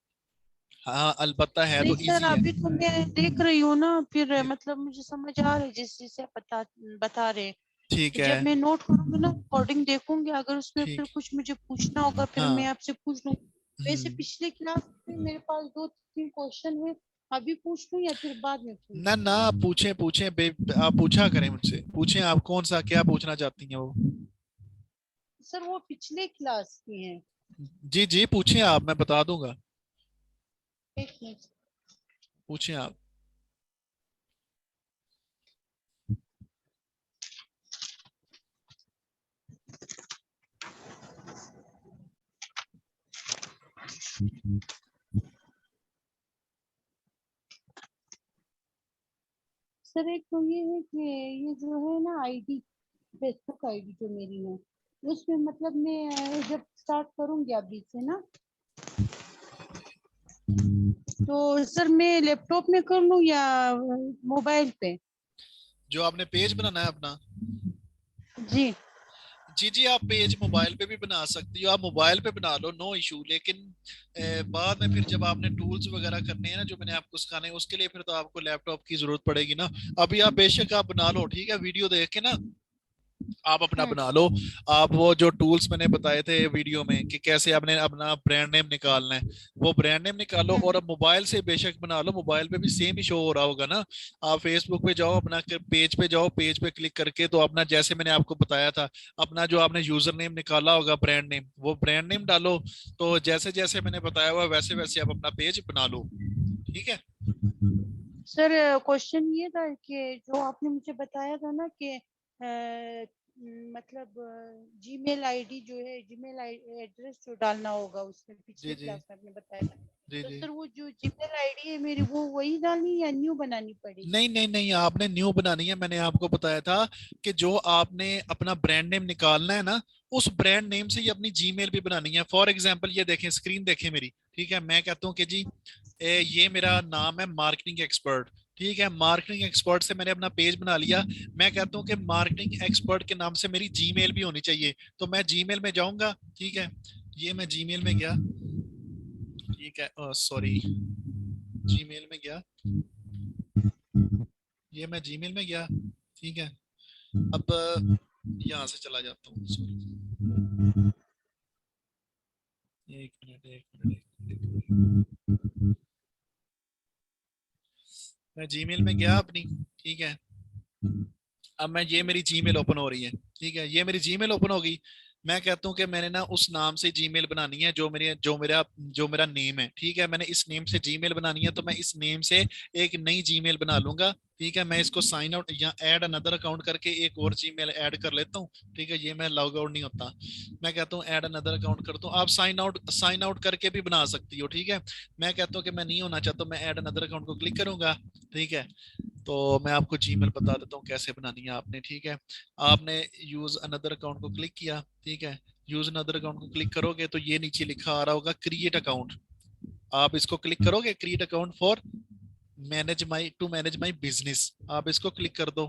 हाँ अलबत्ता है नहीं तो सर, इजी है। अभी तो मैं देख रही हूँ ना, फिर मतलब मुझे समझ आ रहा है जिस चीज से आप बता रहे हैं। ठीक तो है। जब मैं नोट करूंगी ना, रिकॉर्डिंग देखूंगी, अगर उसमें फिर ठीक। कुछ मुझे पूछना होगा फिर मैं हाँ। आपसे पूछ लूंगी। वैसे हम्म। पिछले क्लास में मेरे पास 2 3 क्वेश्चन है, अभी पूछ लूं या फिर बाद में ना पूछूं? ना, पूछें पूछें आप पूछा करें मुझसे, पूछें आप कौन सा क्या पूछना चाहती हैं वो। सर वो पिछले क्लास की है। जी जी पूछें आप, मैं बता दूंगा। एक मिनट। पूछें आप। सर एक तो ये है कि ये जो है ना आईडी, फेसबुक आईडी जो मेरी है, उसमें मतलब मैं जब स्टार्ट करूंगी अभी से ना, तो सर मैं लैपटॉप में कर लूं या मोबाइल पे? जो आपने पेज बनाना है अपना, जी। जी जी आप पेज मोबाइल पे भी बना सकती हो, आप मोबाइल पे बना लो, नो इशू, लेकिन बाद में फिर जब आपने टूल्स वगैरह करने हैं ना जो मैंने आपको सिखाने हैं, उसके लिए फिर तो आपको लैपटॉप की जरूरत पड़ेगी ना। अभी आप बेशक आप बना लो, ठीक है, वीडियो देख के ना, आप अपना हम्म। बना लो। आप वो जो टूल्स मैंने बताए थे वीडियो में कि कैसे आपने अपना ब्रांड नेम निकालना है, वो ब्रांड नेम निकालो। और हम्म। अब मोबाइल से बेशक बना लो, मोबाइल पे भी सेम ही शो हो रहा होगा ना। आप फेसबुक पे जाओ, अपना पेज पे जाओ, पेज पे क्लिक करके तो अपना, जैसे मैंने आपको बताया था, अपना जो आपने यूजर नेम निकाला होगा ब्रांड नेम, वो ब्रांड नेम डालो। तो जैसे जैसे मैंने बताया हुआ वैसे वैसे आप अपना पेज बना लो। ठीक है। सर क्वेश्चन ये था कि जो आपने मुझे बताया था ना कि मतलब जीमेल आईडी जो है, जीमेल एड्रेस जो डालना होगा उसमें, जी पिछली जी। क्लास में आपने बताया था। जी तो जी। सर वो जो जीमेल आईडी है मेरी, वो वही डालनी या न्यू बनानी पड़ेगी? नहीं नहीं नहीं, आपने न्यू बनानी है। मैंने आपको बताया था कि जो आपने अपना ब्रांड नेम निकालना है ना, उस ब्रांड नेम से ही अपनी जीमेल भी बनानी है। फॉर एग्जांपल ये देखें, स्क्रीन देखें मेरी। ठीक है, मैं कहता हूँ कि जी ये मेरा नाम है मार्केटिंग एक्सपर्ट। ठीक है, मार्केटिंग एक्सपर्ट से मैंने अपना पेज बना लिया। मैं कहता हूँ कि मार्केटिंग एक्सपर्ट के नाम से मेरी जीमेल भी होनी चाहिए। तो मैं जीमेल में जाऊंगा। ठीक है, ये मैं जीमेल में गया। ठीक है, सॉरी, जीमेल में गया, ये मैं जीमेल में गया। ठीक है, अब यहाँ से चला जाता हूँ, सॉरी, एक मिनट एक मिनट एक मिनट। मैं जीमेल में गया अपनी। ठीक है, अब मैं, ये मेरी जीमेल ओपन हो रही है। ठीक है, ये मेरी जीमेल ओपन हो गई। मैं कहता हूँ कि मैंने ना उस नाम से जीमेल बनानी है जो मेरे जो मेरा नेम है। ठीक है, मैंने इस नेम से जीमेल बनानी है, तो मैं इस नेम से एक नई जीमेल बना लूंगा। ठीक है, मैं इसको साइन आउट या ऐड अनदर अकाउंट करके एक और जीमेल ऐड कर लेता हूँ। ठीक है, ये मैं लॉग आउट नहीं होता। मैं कहता हूँ ऐड अनदर अकाउंट करता हूँ। आप साइन आउट करके भी बना सकती हो। ठीक है, मैं कहता हूँ कि मैं नहीं होना चाहता, मैं ऐड अनदर अकाउंट को क्लिक करूंगा। ठीक है, तो मैं आपको जीमेल बता देता हूँ कैसे बनानी है आपने। ठीक है, आपने यूज अनदर अकाउंट को क्लिक किया। ठीक है, यूज अनदर अकाउंट को क्लिक करोगे तो ये नीचे लिखा आ रहा होगा क्रिएट अकाउंट। आप इसको क्लिक करोगे, create account for manage my business, आप इसको क्लिक कर दो।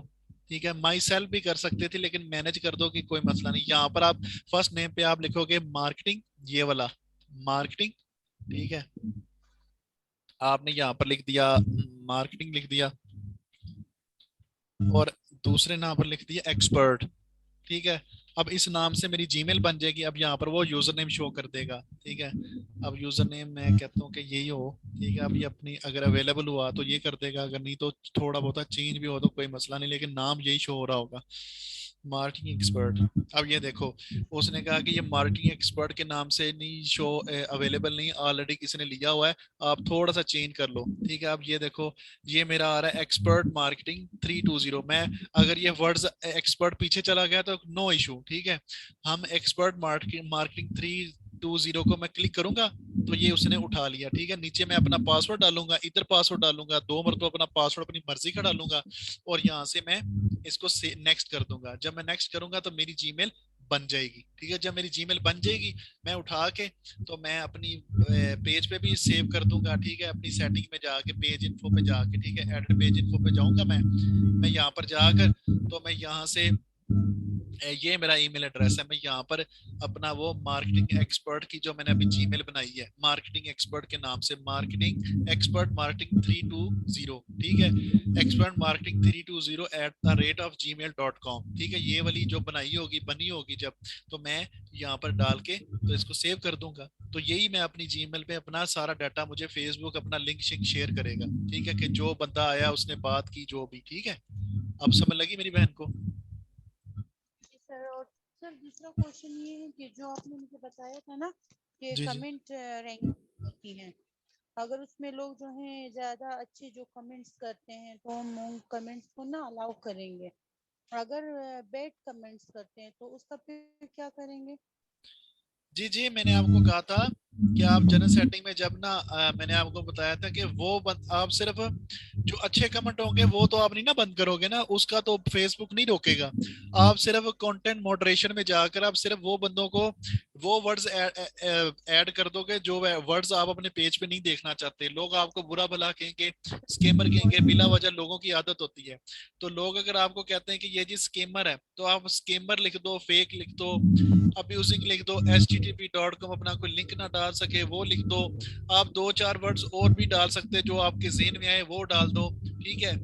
ठीक है, माई सेल्फ भी कर सकते थे लेकिन मैनेज कर दो कि कोई मसला नहीं। यहाँ पर आप फर्स्ट नेम पे आप लिखोगे मार्केटिंग, ये वाला मार्केटिंग। ठीक है, आपने यहाँ पर लिख दिया मार्केटिंग, लिख दिया। और दूसरे नाम पर लिख दिया एक्सपर्ट। ठीक है, अब इस नाम से मेरी जीमेल बन जाएगी। अब यहाँ पर वो यूजर नेम शो कर देगा। ठीक है, अब यूजर नेम मैं कहता हूँ कि यही हो। ठीक है, अब ये अपनी अगर अवेलेबल हुआ तो ये कर देगा, अगर नहीं तो थोड़ा बहुत चेंज भी हो तो कोई मसला नहीं, लेकिन नाम यही शो हो रहा होगा, मार्केटिंग एक्सपर्ट। अब ये देखो, उसने कहा कि ये मार्केटिंग एक्सपर्ट के नाम से नहीं शो, अवेलेबल नहीं, ऑलरेडी किसी ने लिया हुआ है, आप थोड़ा सा चेंज कर लो। ठीक है, अब ये देखो, ये मेरा आ रहा है एक्सपर्ट मार्केटिंग 320। मैं अगर ये वर्ड्स एक्सपर्ट पीछे चला गया तो नो इशू। ठीक है, हम एक्सपर्ट मार्केटिंग मार्केटिंग 320 को मैं क्लिक करूंगा तो ये उसने उठा लिया। ठीक है, नीचे मैं अपना पासवर्ड डालूंगा, इधर पासवर्ड डालूंगा, 2 मरतबा अपना पासवर्ड अपनी मर्जी का डालूंगा। और यहाँ से मैं इसको नेक्स्ट कर दूंगा। जब मैं नेक्स्ट करूंगा तो मेरी जीमेल बन जाएगी। ठीक है, जब मेरी जीमेल बन जाएगी, मैं उठा के तो मैं अपनी पेज पे भी सेव कर दूंगा। ठीक है, अपनी सेटिंग में जाके पेज इन्फो पे जाके, ठीक है, एडिट पेज इन्फो पे जाऊंगा मैं यहाँ पर जाकर, तो मैं यहाँ से ये मेरा ईमेल एड्रेस है, मैं यहाँ पर अपना वो मार्केटिंग एक्सपर्ट की जो मैंने अभी जीमेल बनाई है, मार्केटिंग एक्सपर्ट के नाम से, मार्केटिंग एक्सपर्ट मार्केटिंग 320। ठीक है, एक्सपर्ट मार्केटिंग 320 @gmail.com। ठीक है, ये वाली जो बनाई होगी, बनी होगी जब, तो मैं यहाँ पर डाल के तो इसको सेव कर दूंगा। तो यही मैं अपनी जीमेल पे अपना सारा डाटा, मुझे फेसबुक अपना लिंक शिंक शेयर करेगा। ठीक है, कि जो बंदा आया उसने बात की जो भी। ठीक है, अब समझ लगी मेरी बहन को? जी सर। और सर दूसरा क्वेश्चन ये है कि जो आपने मुझे बताया था ना कि जी जी। कमेंट रैंकिंग होती है, अगर उसमें लोग जो हैं ज्यादा अच्छे जो कमेंट्स करते हैं तो हम उन कमेंट्स को ना अलाउ करेंगे। अगर बैड कमेंट्स करते हैं तो उसका फिर क्या करेंगे? जी जी, मैंने आपको कहा था कि आप जनरल सेटिंग में जब ना, मैंने आपको बताया था कि आप सिर्फ जो अच्छे कमेंट होंगे वो तो आप नहीं ना बंद करोगे ना, उसका तो फेसबुक नहीं रोकेगा। आप सिर्फ कंटेंट मॉडरेशन में जाकर आप सिर्फ वो बंदों को वो वर्ड्स ऐड कर दोगे जो वर्ड्स आप अपने पेज पे नहीं देखना चाहते। लोग आपको बुरा भला कहेंगे, स्कैमर कहेंगे, बिला वजह लोगों की आदत होती है। तो लोग अगर आपको कहते हैं कि ये जी स्कैमर है, तो आप स्कैमर लिख दो, फेक लिख दो, अब्यूजिंग लिख दो, http.com अपना कोई लिंक ना डाल सके वो लिख दो। आप 2 4 वर्ड्स और भी डाल सकते हैं जो आपके जेहन में आए वो डाल दो। ठीक है,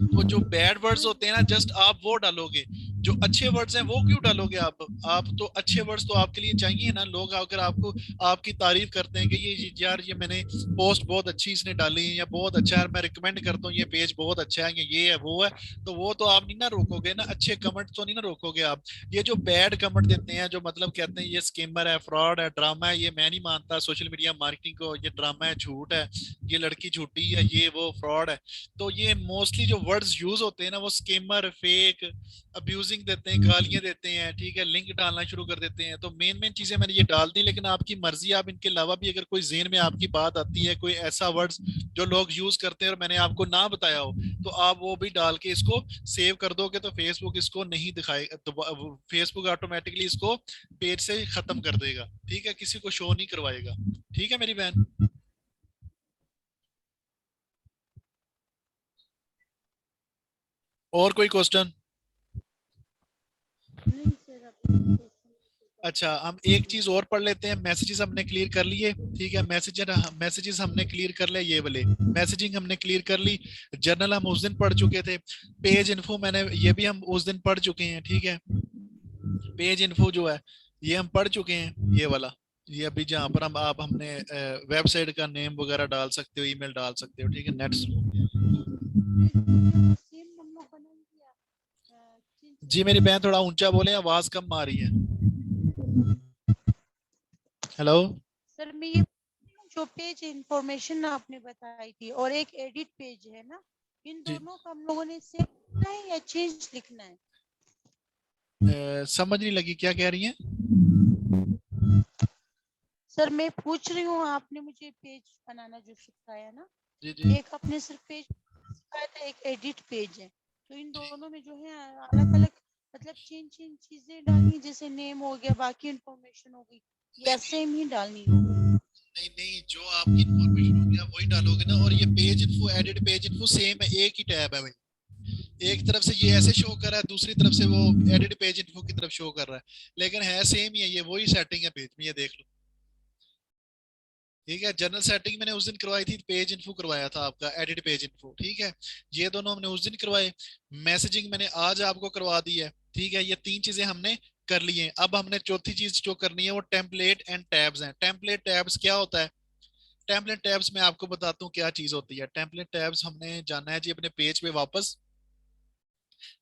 वो जो बैड वर्ड्स होते हैं ना, जस्ट आप वो डालोगे। जो अच्छे वर्ड्स हैं वो क्यों डालोगे आप तो अच्छे वर्ड्स तो आपके लिए चाहिए ना। लोग अगर आपको आपकी तारीफ करते हैं कि ये यार ये मैंने पोस्ट बहुत अच्छी इसने डाली है या बहुत अच्छा है, मैं रिकमेंड करता हूँ ये पेज बहुत अच्छा है, ये है वो है, तो वो तो आप नहीं ना रोकोगे ना, अच्छे कमेंट तो नहीं ना रोकोगे आप। ये जो बैड कमेंट देते हैं, जो मतलब कहते हैं ये स्कीमर है, फ्रॉड है, ड्रामा है, ये मैं नहीं मानता सोशल मीडिया मार्केटिंग को, ये ड्रामा है, झूठ है, ये लड़की झूठी है, ये वो फ्रॉड है, तो ये मोस्टली जो वर्ड्स यूज होते हैं ना वो स्कीमर, फेक, अब्यूजिंग देते हैं, गालियां देते हैं, ठीक है, लिंक डालना शुरू कर देते हैं। तो मेन मेन चीजें मैंने ये डाल दी, लेकिन आपकी मर्जी, आप इनके अलावा भी अगर कोई जेन में आपकी बात आती है, कोई ऐसा वर्ड्स जो लोग यूज करते हैं और मैंने आपको ना बताया हो, तो आप वो भी डाल के इसको सेव कर दोगे, तो फेसबुक इसको नहीं दिखाएगा, तो फेसबुक ऑटोमेटिकली इसको पेज से खत्म कर देगा, ठीक है, किसी को शो नहीं करवाएगा। ठीक है मेरी बहन। और कोई क्वेश्चन? नहीं सर, अभी तो क्वेश्चन अच्छा, हम एक चीज और पढ़ लेते हैं। मैसेजेस हमने क्लियर कर लिए, ठीक है, मैसेजेस हमने क्लियर कर लिया, ये वाले मैसेजिंग हमने क्लियर कर ली। जर्नल हम उस दिन पढ़ चुके थे। पेज इन्फो मैंने, ये भी हम उस दिन पढ़ चुके हैं, ठीक है। पेज इन्फो जो है ये हम पढ़ चुके हैं, ये वाला। ये अभी जहाँ पर हम आप हमने वेबसाइट का नेम वगैरह डाल सकते हो, ईमेल डाल सकते हो, ठीक है, नेट स्लो। सेम हम लोग बनाएंगे या चेंज जी करना मेरी बहन है? थोड़ा ऊंचा बोले, आवाज कम आ रही है। हेलो। सर मैं ये जो पेज इंफॉर्मेशन आपने बताई थी और एक एडिट पेज है ना, इन जी दोनों को हम लोगों ने सेव लिखना है या चेंज लिखना है? समझ नहीं लगी, क्या कह रही हैं? सर मैं पूछ रही हूँ, आपने मुझे पेज बनाना जो सिखाया ना, जी जी एक आपने सिर्फ पेज सिखाया था, एक एडिट पेज है, तो इन दोनों में जो है अलग अलग मतलब चेंज चेंज चीजें डालनी है, जैसे नेम हो गया, बाकी इंफॉर्मेशन हो गई, या सेम ही डालनी होगी? नहीं नहीं, जो आपकी इन्फॉर्मेशन होगी आप वही डालोगे ना। और ये page info, edit page info same है, एक ही टैब है भाई। एक तरफ से ये ऐसे शो कर रहा है, दूसरी तरफ से वो एडिट पेज इन्फो की तरफ शो कर रहा है, लेकिन है सेम ही है, ये वही सेटिंग है पेज में, ये देख लो। ठीक है, जनरल सेटिंग मैंने उस दिन करवाई थी, पेज इन्फो करवाया था आपका, एडिट पेज इन्फो, ठीक है। ये दोनों हमने उस दिन करवाए। मैसेजिंग मैंने आज आपको करवा दी है, ठीक है, ये तीन चीजें हमने कर ली हैं। अब हमने चौथी चीज जो करनी है वो टेम्पलेट एंड टैब्स हैं। टेम्पलेट टैब्स क्या होता है? टेम्पलेट टैब्स में आपको बताता हूँ क्या चीज होती है। टेम्पलेट टैब्स हमने जाना है जी अपने पेज पे वापस।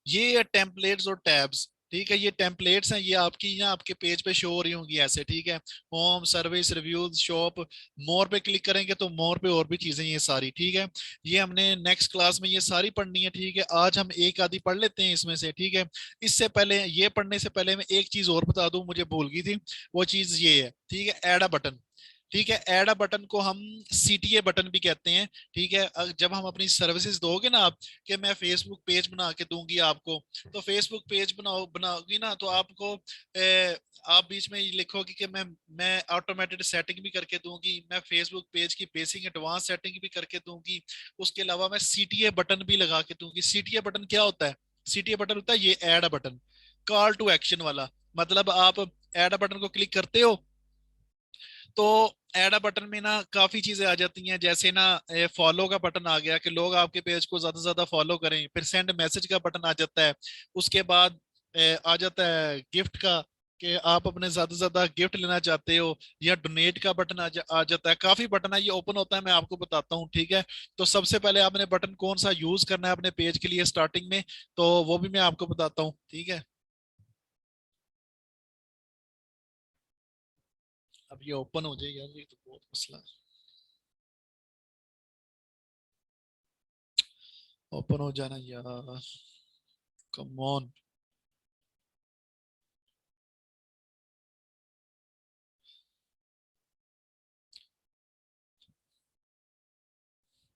ये टेम्पलेट्स और टैब्स, ठीक है, ये टेम्पलेट्स हैं, ये आपकी यहाँ आपके पेज पे शो हो रही होंगी ऐसे, ठीक है। होम, सर्विस, रिव्यूज, शॉप, मोर पे क्लिक करेंगे तो मोर पे और भी चीजें ये सारी, ठीक है। ये हमने नेक्स्ट क्लास में ये सारी पढ़नी है, ठीक है। आज हम एक आधी पढ़ लेते हैं इसमें से, ठीक है। इससे पहले, ये पढ़ने से पहले मैं एक चीज और बता दूं, मुझे भूल गई थी। वो चीज ये है, ठीक है, ऐड अ बटन। ठीक है, ऐड अ बटन को हम सीटीए बटन भी कहते हैं, ठीक है। जब हम अपनी सर्विसेज दोगे ना आप, कि मैं फेसबुक पेज बना के दूंगी आपको, तो फेसबुक पेज बनाओगी ना, तो आपको आप बीच में ये लिखोगे कि मैं ऑटोमेटेड सेटिंग भी करके दूंगी, मैं फेसबुक पेज की बेसिक एडवांस सेटिंग भी करके दूंगी, उसके अलावा मैं सीटीए बटन भी लगा के दूंगी। सीटीए बटन क्या होता है? सीटीए बटन होता है ये add a button, call to action वाला। मतलब आप ऐड अ बटन को क्लिक करते हो तो ऐड अ बटन में ना काफी चीजें आ जाती हैं, जैसे ना फॉलो का बटन आ गया कि लोग आपके पेज को ज्यादा से ज्यादा फॉलो करें, फिर सेंड मैसेज का बटन आ जाता है, उसके बाद आ जाता है गिफ्ट का, कि आप अपने ज्यादा से ज्यादा गिफ्ट लेना चाहते हो, या डोनेट का बटन आ जाता है। काफी बटन है, ये ओपन होता है, मैं आपको बताता हूँ, ठीक है। तो सबसे पहले आपने बटन कौन सा यूज करना है अपने पेज के लिए स्टार्टिंग में, तो वो भी मैं आपको बताता हूँ, ठीक है। अब ये ओपन हो जाएगा, ये तो बहुत मसला है। ओपन हो जाना यार, कम ऑन।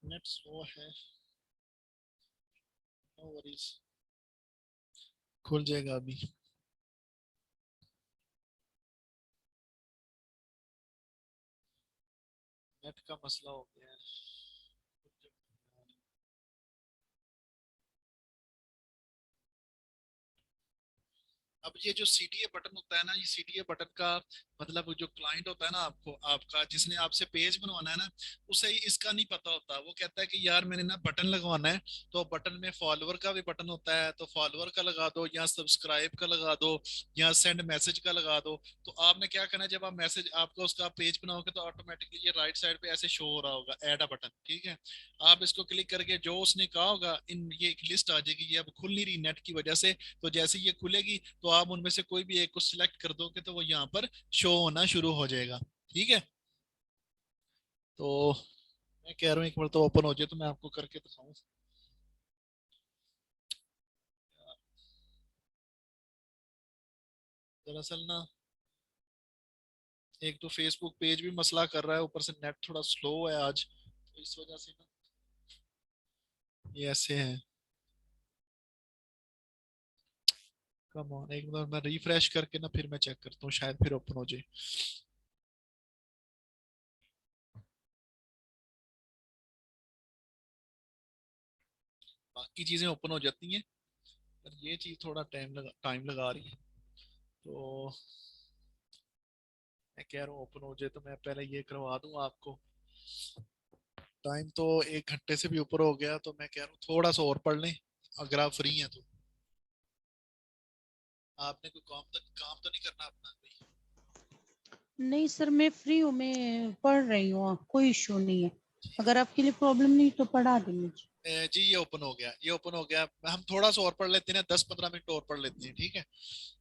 नेट स्लो है, नो वरीज, खुल जाएगा अभी। नेट का मसला हो गया है। अब ये जो सीटीए बटन होता है ना, ये सीटीए बटन का मतलब जो क्लाइंट होता है ना, आपको आपका जिसने आपसे पेज बनवाना है ना, उसे इसका नहीं पता होता। वो कहता है कि यार मैंने ना बटन लगवाना है, तो बटन में फॉलोअर का भी बटन होता है, तो फॉलोअर का लगा दो, या सब्सक्राइब का लगा दो, या सेंड मैसेज का लगा दो। तो आपने क्या करना है, जब आप मैसेज आपका उसका पेज बनाओगे तो ऑटोमेटिकली ये राइट साइड पे ऐसे शो हो रहा होगा ऐड अ बटन, ठीक है। आप इसको क्लिक करके जो उसने कहा होगा, इन ये एक लिस्ट आ जाएगी, ये अब खुल नहीं रही नेट की वजह से, तो जैसे ये खुलेगी तो आप उनमें से कोई भी एक को सिलेक्ट कर दोगे तो वो यहाँ पर शो होना शुरू हो जाएगा, ठीक है। तो मैं कह रहा हूँ एक बार तो ओपन हो जाए तो मैं आपको करके दिखाऊं। दरअसल ना एक तो फेसबुक पेज भी मसला कर रहा है, ऊपर से नेट थोड़ा स्लो है आज, तो इस वजह से ना ये ऐसे है। कम ऑन, एक बार मैं रिफ्रेश करके ना फिर मैं चेक करता हूँ, शायद फिर ओपन हो जाए। बाकी चीजें ओपन हो जाती हैं, पर ये चीज थोड़ा टाइम लगा रही है। तो मैं कह रहा हूँ ओपन हो जाए तो मैं पहले ये करवा दूं आपको। टाइम तो 1 घंटे से भी ऊपर हो गया, तो मैं कह रहा हूँ थोड़ा सा और पढ़ लें, अगर आप फ्री हैं तो। आपने कोई काम तो नहीं करना अपना कोई? नहीं सर, मैं फ्री हूँ, मैं पढ़ रही हूँ, कोई इशू नहीं है। ठीक अगर आपके लिए प्रॉब्लम नहीं तो पढ़ा दें मुझे। जी ये ओपन हो गया, ये ओपन हो गया। हम थोड़ा सा और पढ़ लेते हैं, 10-15 मिनट और पढ़ लेते हैं, ठीक है।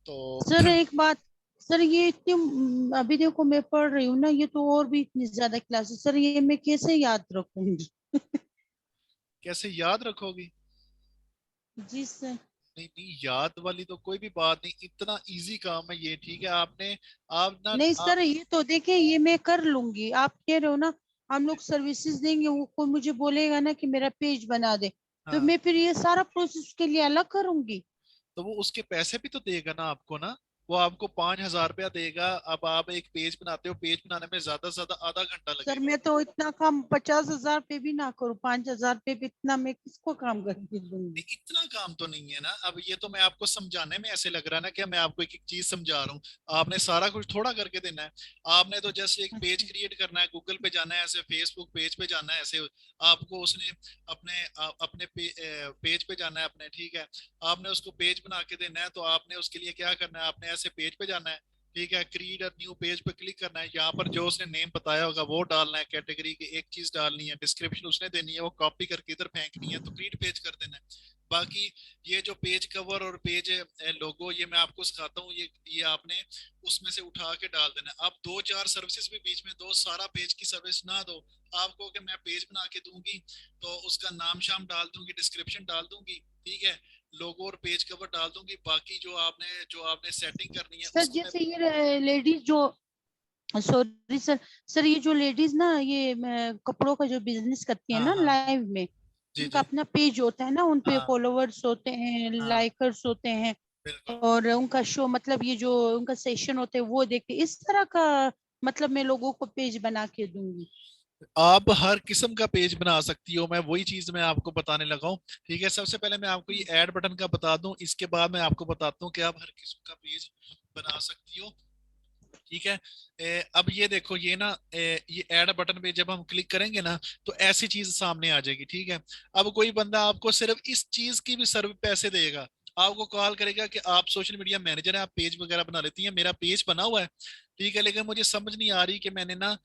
तो सर एक बात, सर ये इतनी अभी देखो मैं पढ़ रही हूँ ना, ये तो और भी इतनी ज्यादा क्लासेस, सर ये मैं कैसे याद रखूंगी? कैसे याद रखोगी? जी सर। नहीं नहीं, याद वाली तो कोई भी बात नहीं, इतना इजी काम है ये, ठीक है। आपने आप ना नहीं आप सर, ये तो देखिए ये मैं कर लूंगी, आप कह रहे हो ना हम लोग सर्विसेज देंगे, वो कोई मुझे बोलेगा ना कि मेरा पेज बना दे, तो हाँ, मैं फिर ये सारा प्रोसेस के लिए अलग करूंगी? तो वो उसके पैसे भी तो देगा ना आपको ना। वो आपको 5,000 रुपया देगा। अब आप एक पेज बनाते हो, पेज बनाने में ज्यादा से ज्यादा आधा घंटा सर लगेगा। मैं तो इतना काम 50,000 पे भी ना करूँ, 5,000 पे भी इतना मैं किसको काम करके दूंगी? नहीं, इतना काम तो नहीं है ना। अब ये तो मैं आपको समझाने में ऐसे लग रहा है ना कि मैं आपको एक एक चीज समझा रहा हूँ। आपने सारा कुछ थोड़ा करके देना है। आपने तो जस्ट एक पेज अच्छा। क्रिएट करना है, गूगल पे जाना है, ऐसे फेसबुक पेज पे जाना है, ऐसे आपको उसने अपने पेज पे जाना है अपने, ठीक है। आपने उसको पेज बना के देना है, तो आपने उसके लिए क्या करना है, आपने ऐसे पेज पे जाना है, ठीक है। क्रिएट और न्यू पेज पे क्लिक करना है, यहाँ पर जो उसने नेम बताया होगा वो डालना है, कैटेगरी की एक चीज डालनी है, डिस्क्रिप्शन उसने देनी है, वो कॉपी करके इधर फेंकनी है, तो क्रिएट पेज कर देना है। बाकी ये जो पेज कवर और पेज लोगो, ये मैं आपको सिखाता हूँ, ये आपने उसमें से उठा के डाल देना है। आप 2-4 सर्विसेज भी बीच में दो, सारा पेज की सर्विस ना दो। आपको कि मैं पेज बना के दूंगी तो उसका नाम शाम डाल दूंगी, डिस्क्रिप्शन डाल दूंगी, ठीक है, लोगो और पेज कवर डाल दूंगी। बाकी जो आपने सेटिंग करनी है सर उसको मैं जैसे ये लेडीज जो, सॉरी सर, सर ये जो लेडीज ना ये कपड़ों का जो बिजनेस करती है हाँ ना हाँ लाइव में, जी उनका जी अपना पेज होता है ना, उन पे हाँ फॉलोवर्स होते हैं, हाँ लाइकर्स होते हैं, बिल्कुल। और उनका शो मतलब ये जो उनका सेशन होते हैं वो देखते हैं, इस तरह का मतलब मैं लोगों को पेज बना के दूंगी? आप हर किस्म का पेज बना सकती हो, मैं वही चीज मैं आपको बताने लगा हूँ, ठीक है। सबसे पहले मैं आपको ये ऐड बटन का बता दूं, इसके बाद मैं आपको बताता हूँ कि आप हर किस्म का पेज बना सकती हो, ठीक है। अब ये देखो, ये ना ये ऐड बटन पे जब हम क्लिक करेंगे ना, तो ऐसी चीज सामने आ जाएगी, ठीक है। अब कोई बंदा आपको सिर्फ इस चीज की भी सर्व पैसे देगा, आपको कॉल करेगा कि आप सोशल मीडिया मैनेजर हैं, आप पेज वगैरह बना लेती हैं, मेरा पेज बना हुआ है, ठीक है, लेकिन मुझे समझ नहीं आ रही कि मैंने ना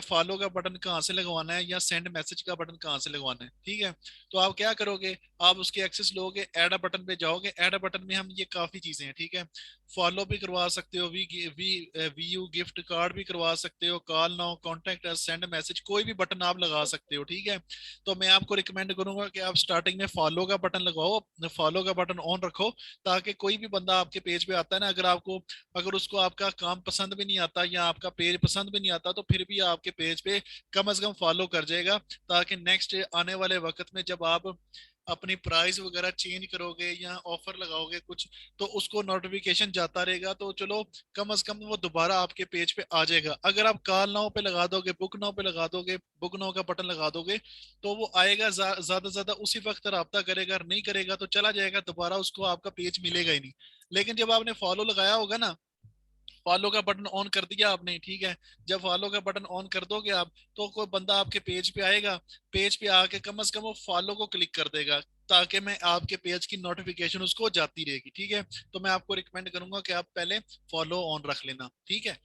फॉलो का बटन कहाँ से लगवाना है या सेंड मैसेज का बटन कहाँ से लगवाना है, ठीक है। तो आप क्या करोगे, आप उसके एक्सेस लोगे, ऐड बटन पे जाओगे, ऐड बटन में हम ये काफी चीजें हैं, ठीक है। फॉलो भी करवा सकते हो, वी यू गिफ्ट कार्ड भी करवा सकते हो, call now, contact us, send message, कोई भी बटन आप लगा सकते हो, ठीक है। तो मैं आपको रिकमेंड करूंगा कि आप स्टार्टिंग में फॉलो का बटन लगवाओ, फॉलो का बटन ऑन रखो, ताकि कोई भी बंदा आपके पेज पे आता है ना, अगर उसको आपका काम पसंद भी नहीं आता या आपका पेज पसंद भी नहीं आता, तो फिर भी आपके पेज पे कम से कम फॉलो कर जाएगा, ताकि नेक्स्ट आने वाले वक्त में जब आप अपनी प्राइस वगैरह चेंज करोगे या ऑफर लगाओगे कुछ, तो उसको नोटिफिकेशन जाता रहेगा, तो चलो कम से कम वो दोबारा आपके पेज पे आ जाएगा। अगर आप कॉल नाउ पे लगा दोगे, बुक नाउ पे लगा दोगे, बुक नाउ का बटन लगा दोगे, तो वो आएगा ज्यादा से ज्यादा उसी वक्त रब्ता करेगा, और नहीं करेगा तो चला जाएगा, दोबारा उसको आपका पेज मिलेगा ही नहीं। लेकिन जब आपने फॉलो लगाया होगा ना, फॉलो का बटन ऑन कर दिया आपने, ठीक है, जब फॉलो का बटन ऑन कर दोगे आप, तो कोई बंदा आपके पेज पे आएगा, पेज पे आके कम से कम वो फॉलो को क्लिक कर देगा, ताकि मैं आपके पेज की नोटिफिकेशन उसको जाती रहेगी, ठीक है। तो मैं आपको रिकमेंड करूंगा कि आप पहले फॉलो ऑन रख लेना, ठीक है।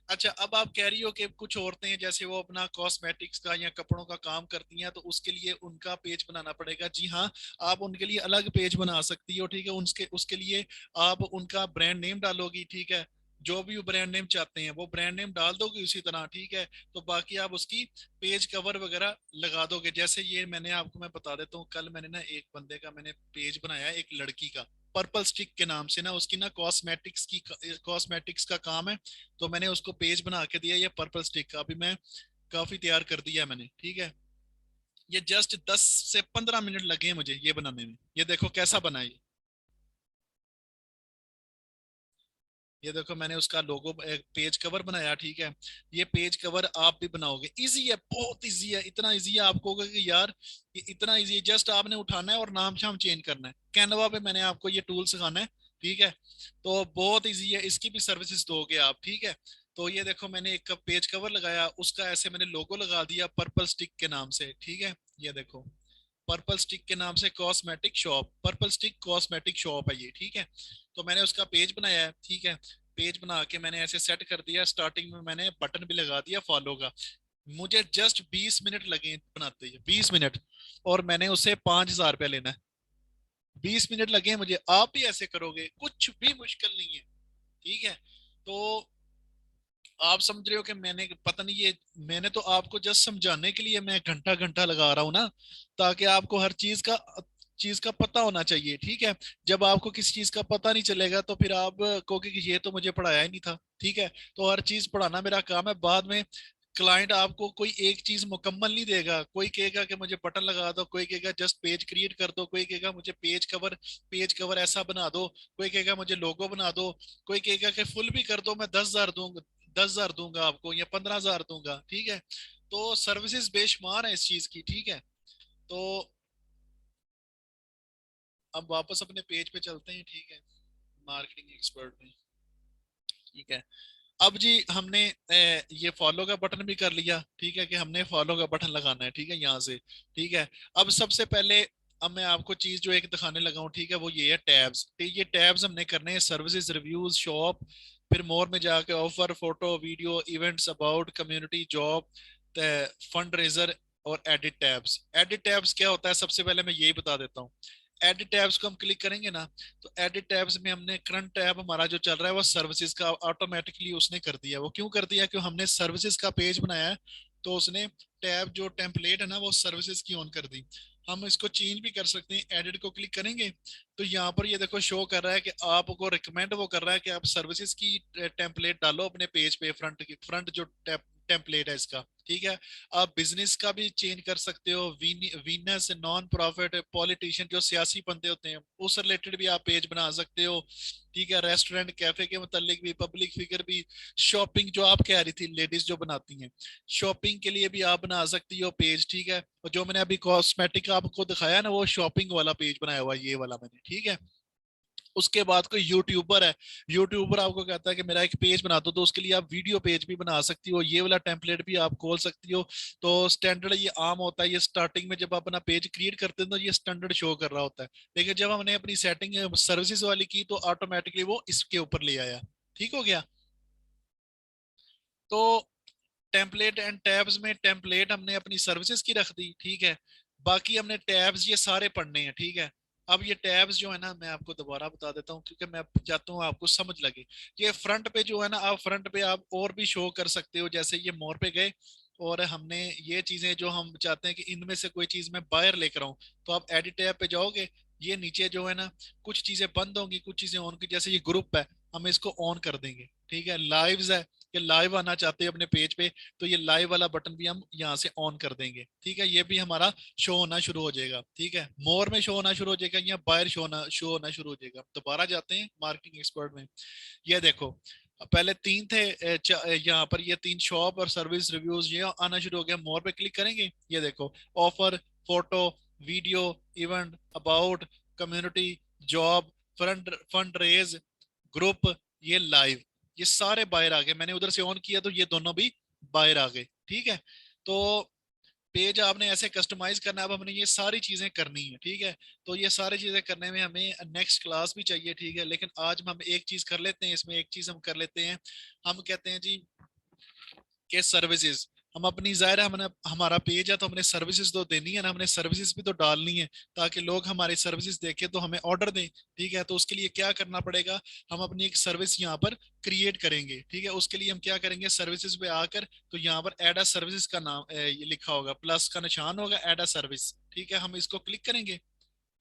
अच्छा, अब आप कह रही हो कि कुछ औरतें हैं जैसे वो अपना कॉस्मेटिक्स का या कपड़ों का काम करती हैं, तो उसके लिए उनका पेज बनाना पड़ेगा। जी हाँ, आप उनके लिए अलग पेज बना सकती हो, ठीक है। उसके उसके लिए आप उनका ब्रांड नेम डालोगी, ठीक है, जो भी वो ब्रांड नेम चाहते हैं वो ब्रांड नेम डाल दोगे उसी तरह, ठीक है। तो बाकी आप उसकी पेज कवर वगैरह लगा दोगे। जैसे ये मैंने आपको मैं बता देता हूँ, कल मैंने ना एक बंदे का मैंने पेज बनाया, एक लड़की का, पर्पल स्टिक के नाम से ना, उसकी ना कॉस्मेटिक्स का काम है। तो मैंने उसको पेज बना के दिया, ये पर्पल स्टिक का अभी मैं काफी तैयार कर दिया मैंने, ठीक है। ये जस्ट 10 से 15 मिनट लगे हैं मुझे ये बनाने में। ये देखो कैसा बना है ये देखो मैंने उसका लोगो, एक पेज कवर बनाया, ठीक है। ये पेज कवर आप भी बनाओगे, इजी है, बहुत इजी है, इतना इजी है आपको होगा कि यार ये इतना इजी है, जस्ट आपने उठाना है और नाम शाम चेंज करना है। कैनवा पे मैंने आपको ये टूल सिखाना है, ठीक है। तो बहुत इजी है, इसकी भी सर्विसेज दोगे आप, ठीक है। तो ये देखो मैंने एक पेज कवर लगाया, उसका ऐसे मैंने लोगो लगा दिया पर्पल स्टिक के नाम से, ठीक है। ये देखो पर्पल स्टिक के नाम से cosmetic shop, purple stick cosmetic shop है ये, ठीक है। तो मैंने उसका पेज बनाया है, ठीक है। पेज बना के मैंने ऐसे सेट कर दिया, स्टार्टिंग में मैंने बटन भी लगा दिया फॉलो का। मुझे जस्ट 20 मिनट लगे बनाते ही, 20 मिनट, और मैंने उसे 5,000 रुपया लेना है। 20 मिनट लगे मुझे, आप भी ऐसे करोगे, कुछ भी मुश्किल नहीं है, ठीक है। तो आप समझ रहे हो कि मैंने पता नहीं ये, मैंने तो आपको जस्ट समझाने के लिए मैं घंटा घंटा लगा रहा हूँ ना, ताकि आपको हर चीज का पता होना चाहिए, ठीक है। जब आपको किसी चीज का पता नहीं चलेगा तो फिर आप कहोगे कि ये तो मुझे पढ़ाया ही नहीं था, ठीक है। तो हर चीज पढ़ाना मेरा काम है। बाद में क्लाइंट आपको कोई एक चीज मुकम्मल नहीं देगा, कोई कहेगा कि मुझे बटन लगा दो, कोई कहेगा जस्ट पेज क्रिएट कर दो, कोई कहेगा मुझे पेज कवर ऐसा बना दो, कोई कहेगा मुझे लोगो बना दो, कोई कहेगा कि फुल भी कर दो, मैं 10,000 दूंगा, 10,000 दूंगा आपको या 15,000 दूंगा, ठीक है। तो सर्विसेज बेशुमार है इस चीज की, ठीक है। तो अब वापस अपने पेज पे चलते हैं, ठीक है, मार्केटिंग एक्सपर्ट में, ठीक है। अब जी हमने ये फॉलो का बटन भी कर लिया, ठीक है, कि हमने फॉलो का बटन लगाना है, ठीक है, यहाँ से, ठीक है। अब सबसे पहले, अब मैं आपको चीज जो एक दिखाने लगा हूँ, ठीक है, वो ये है टैब्स। ये टैब्स हमने करने हैं, सर्विसेज, रिव्यूज, शॉप, फिर मोर में जाके offer, photo, video, events, about, community, job, fund raiser, और एडिट टैब्स। एडिट टैब्स क्या होता है, सबसे पहले मैं यही बता देता हूँ। एडिट टैब्स को हम क्लिक करेंगे ना, तो एडिट टैब्स में हमने करंट टैब हमारा जो चल रहा है वो सर्विसेज का ऑटोमेटिकली उसने कर दिया। वो क्यों कर दिया, क्यों हमने सर्विसेज का पेज बनाया है, तो उसने टैब जो टेम्पलेट है ना वो सर्विसेज की ऑन कर दी। हम इसको चेंज भी कर सकते हैं, एडिट को क्लिक करेंगे तो यहाँ पर ये देखो शो कर रहा है कि आपको रिकमेंड वो कर रहा है कि आप सर्विसेज की टेम्पलेट डालो अपने पेज पे, फ्रंट जो टेम्पलेट है इसका, ठीक है। आप बिजनेस का भी चेंज कर सकते हो, वीनस, नॉन प्रॉफिट, पॉलिटिशियन, जो सियासी बंदे होते हैं उस रिलेटेड भी आप पेज बना सकते हो, ठीक है। रेस्टोरेंट, कैफे के मुतालिक भी, पब्लिक फिगर भी, शॉपिंग जो आप कह रही थी लेडीज जो बनाती हैं, शॉपिंग के लिए भी आप बना सकती हो पेज, ठीक है। और जो मैंने अभी कॉस्मेटिक आपको दिखाया ना, वो शॉपिंग वाला पेज बनाया हुआ है, ये वाला मैंने, ठीक है। उसके बाद कोई यूट्यूबर है, यूट्यूबर आपको कहता है कि मेरा एक पेज बना दो, तो उसके लिए आप वीडियो पेज भी बना सकती हो, ये वाला टेम्पलेट भी आप खोल सकती हो। तो स्टैंडर्ड ये आम होता है, ये स्टार्टिंग में जब आप अपना पेज क्रिएट करते हैं तो ये स्टैंडर्ड शो कर रहा होता है। लेकिन जब हमने अपनी सेटिंग सर्विसेज वाली की तो ऑटोमेटिकली वो इसके ऊपर ले आया, ठीक हो गया। तो टेम्पलेट एंड टैब्स में टेम्पलेट हमने अपनी सर्विसेज की रख दी, ठीक है। बाकी हमने टैब्स ये सारे पढ़ने हैं, ठीक है। अब ये टैब्स जो है ना, मैं आपको दोबारा बता देता हूँ क्योंकि मैं चाहता हूँ आपको समझ लगे। ये फ्रंट पे जो है ना, आप फ्रंट पे आप और भी शो कर सकते हो, जैसे ये मोर पे गए और हमने ये चीजें जो हम चाहते हैं कि इनमें से कोई चीज मैं बायर लेकर आऊं, तो आप एडिट टैब पे जाओगे, ये नीचे जो है ना कुछ चीजें बंद होंगी, कुछ चीजें ऑन की, जैसे ये ग्रुप है हम इसको ऑन कर देंगे, ठीक है। लाइव्स है, कि लाइव आना चाहते हो अपने पेज पे, तो ये लाइव वाला बटन भी हम यहाँ से ऑन कर देंगे, ठीक है। ये भी हमारा शो होना शुरू हो जाएगा, ठीक है। मोर में शो होना शुरू हो जाएगा या बायर शो होना शुरू हो जाएगा। दोबारा जाते हैं मार्केटिंग एक्सपर्ट में, ये देखो पहले तीन थे यहाँ पर ये तीन शॉप और सर्विस रिव्यूज ये आना शुरू हो गया। मोर पे क्लिक करेंगे, ये देखो offer, photo, video, event, about, community, job, fund raise, group, ये लाइव, ये सारे बाहर आ गए। मैंने उधर से ऑन किया तो ये दोनों भी बाहर आ गए, ठीक है। तो पेज आपने ऐसे कस्टमाइज करना है। अब हमने ये सारी चीजें करनी है, ठीक है। तो ये सारी चीजें करने में हमें नेक्स्ट क्लास भी चाहिए, ठीक है। लेकिन आज हम एक चीज कर लेते हैं, इसमें एक चीज हम कर लेते हैं। हम कहते हैं जी के सर्विसेज, हम अपनी जाहिर है हमने हमारा पेज है तो हमने सर्विसेज तो देनी है ना, हमने सर्विसेज भी तो डालनी है ताकि लोग हमारी सर्विसेज देखें तो हमें ऑर्डर दें, ठीक है। तो उसके लिए क्या करना पड़ेगा, हम अपनी एक सर्विस यहाँ पर क्रिएट करेंगे, ठीक है। उसके लिए हम क्या करेंगे, सर्विसेज पे आकर तो यहाँ पर एड अ सर्विसेज का नाम ये लिखा होगा, प्लस का निशान होगा, एड अ सर्विस, ठीक है। हम इसको क्लिक करेंगे,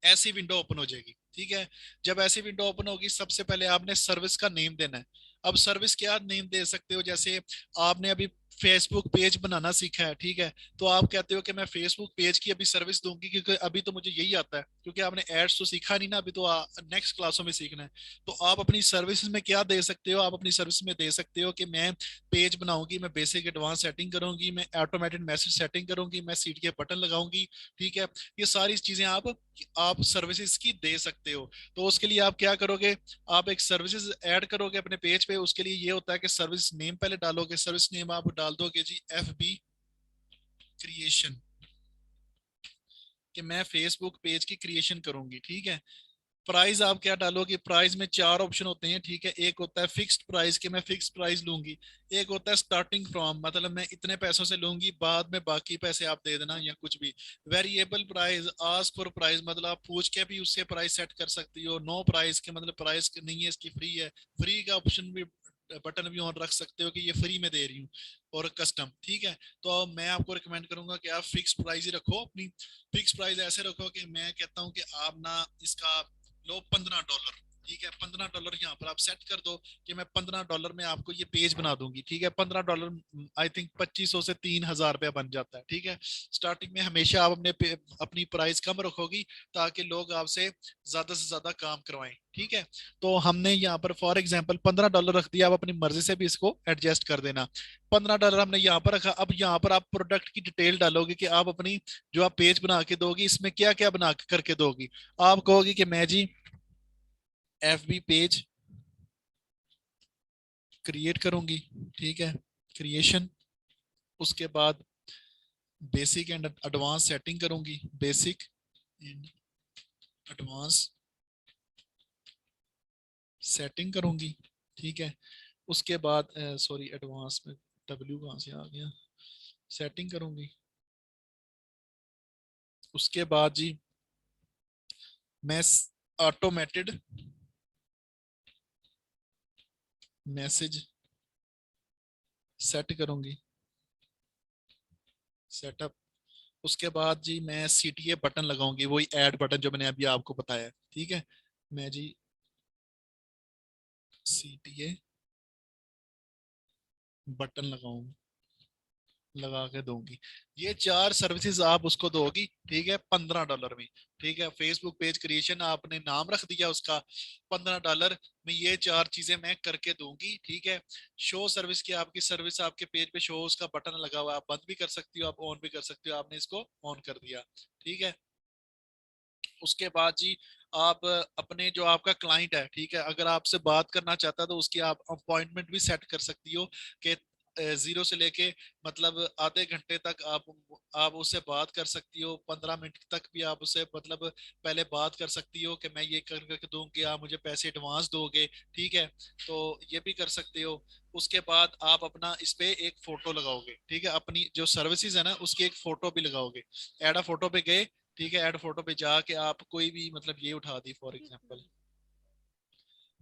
ऐसी विंडो ओपन हो जाएगी, ठीक है। जब ऐसी विंडो ओपन होगी सबसे पहले आपने सर्विस का नेम देना है। अब सर्विस क्या नेम दे सकते हो, जैसे आपने अभी फेसबुक पेज बनाना सीखा है, ठीक है। तो आप कहते हो कि मैं फेसबुक पेज की अभी सर्विस दूंगी क्योंकि अभी तो मुझे यही आता है, क्योंकि आपने एड्स तो सीखा नहीं ना अभी, तो नेक्स्ट क्लासों में सीखना है। तो आप अपनी सर्विस में क्या दे सकते हो, आप अपनी सर्विस में दे सकते हो कि मैं पेज बनाऊंगी, मैं बेसिक एडवांस सेटिंग करूंगी, मैं ऑटोमेटेड मैसेज सेटिंग करूंगी, मैं सीट के बटन लगाऊंगी, ठीक है। ये सारी चीजें आप सर्विसेज की दे सकते हो। तो उसके लिए आप क्या करोगे, आप एक सर्विसेज ऐड करोगे अपने पेज पे। उसके लिए ये होता है कि सर्विस नेम पहले डालोगे, सर्विस नेम आप डाल दोगे जी FB क्रिएशन, कि मैं फेसबुक पेज की क्रिएशन करूंगी, ठीक है। प्राइस आप क्या डालोगे, प्राइस में चार ऑप्शन होते हैं, ठीक है। एक होता है फिक्स्ड प्राइस कि मैं फिक्स प्राइस लूंगी, एक होता है स्टार्टिंग फ्रॉम, मतलब मैं इतने पैसों से लूंगी, बाद में बाकी पैसे आप दे देना या कुछ भी। Variable price, ask for price, मतलब आप पूछ के भी उससे प्राइस सेट कर सकती हो। नो प्राइस के मतलब प्राइस नहीं है इसकी, फ्री है, फ्री का ऑप्शन भी बटन भी ऑन रख सकते हो कि ये फ्री में दे रही हूँ। और कस्टम, ठीक है। तो मैं आपको रिकमेंड करूंगा कि आप फिक्स प्राइस ही रखो अपनी। फिक्स प्राइस ऐसे रखो कि मैं कहता हूँ कि आप ना इसका लो $15, ठीक है। $15 यहाँ पर आप सेट कर दो कि मैं $15 में आपको ये पेज बना दूंगी, ठीक है। $15 आई थिंक 2500 से 3000 रुपया बन जाता है, ठीक है। स्टार्टिंग में हमेशा आप अपनी प्राइस कम रखोगी ताकि लोग आपसे ज्यादा से ज्यादा काम करवाएं, ठीक है। तो हमने यहाँ पर फॉर एग्जाम्पल $15 रख दिया, आप अपनी मर्जी से भी इसको एडजस्ट कर देना। $15 हमने यहाँ पर रखा। अब यहाँ पर आप प्रोडक्ट की डिटेल डालोगे कि आप अपनी जो आप पेज बना के दोगी इसमें क्या क्या बना के करके दोगी। आप कहोगी कि मैं जी FB पेज क्रिएट करूंगी, ठीक है, क्रिएशन। उसके बाद बेसिक एंड एडवांस सेटिंग करूंगी, बेसिक एंड एडवांस सेटिंग करूंगी, ठीक है। उसके बाद सॉरी एडवांस में W कहाँ से आ गया, सेटिंग करूंगी। उसके बाद जी मैं ऑटोमेटेड मैसेज सेट करूंगी, सेटअप। उसके बाद जी मैं CTA बटन लगाऊंगी, वही ऐड बटन जो मैंने अभी आपको बताया, ठीक है। मैं जी CTA बटन लगाऊंगी, लगा के दूंगी। ये चार सर्विसेज आप उसको दोगी, ठीक है, $15 में, ठीक है। फेसबुक पेज क्रिएशन आपने नाम रख दिया उसका, $15 में ये चार चीजें मैं करके दूंगी, ठीक है। शो सर्विस की आपकी सर्विस आपके पेज पे शो उसका बटन लगा हुआ है, आप बंद भी कर सकती हो, आप ऑन भी कर सकती हो, आपने इसको ऑन कर दिया, ठीक है। उसके बाद जी आप अपने जो आपका क्लाइंट है, ठीक है, अगर आपसे बात करना चाहता है तो उसकी आप अपॉइंटमेंट भी सेट कर सकती हो कि 0 से लेके मतलब आधे घंटे तक आप उससे बात कर सकती हो, 15 मिनट तक भी आप उससे मतलब पहले बात कर सकती हो कि मैं ये करके दूंगी, आप मुझे पैसे एडवांस दोगे, ठीक है। तो ये भी कर सकते हो। उसके बाद आप अपना इस पे एक फोटो लगाओगे, ठीक है, अपनी जो सर्विसेज है ना उसकी एक फोटो भी लगाओगे। एड अ फोटो पे गए, ठीक है, ऐड फोटो पे जाके आप कोई भी मतलब ये उठा दी फॉर ठीक एग्जांपल, है।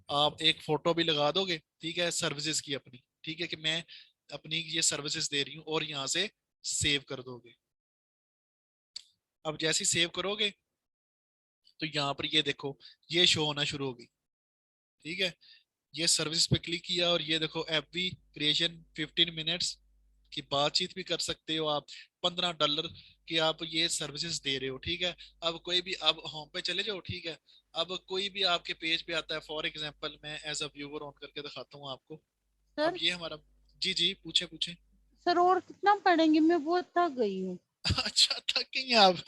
आप एक फोटो भी लगा दोगे, ठीक है, सर्विसेज की अपनी, ठीक है, कि मैं अपनी ये सर्विसेज दे रही हूँ और यहाँ से सेव कर दोगे। अब जैसे ही सेव करोगे तो यहाँ पर ये देखो ये शो होना शुरू होगी, ठीक है। ये सर्विस पे क्लिक किया और ये देखो एफबी क्रिएशन 15 मिनट्स की बातचीत भी कर सकते हो आप, $15 की आप ये सर्विसेज दे रहे हो, ठीक है। अब कोई भी, अब होम पे चले जाओ, ठीक है। अब कोई भी आपके पेज पे आता है, फॉर एग्जांपल मैं एज अ व्यूअर ऑन करके दिखाता हूँ आपको। अब सर। ये हमारा, जी जी पूछे पूछे। सर और कितना पढ़ेंगे, मैं बहुत थक गई हूँ। अच्छा थक गई हैं आप?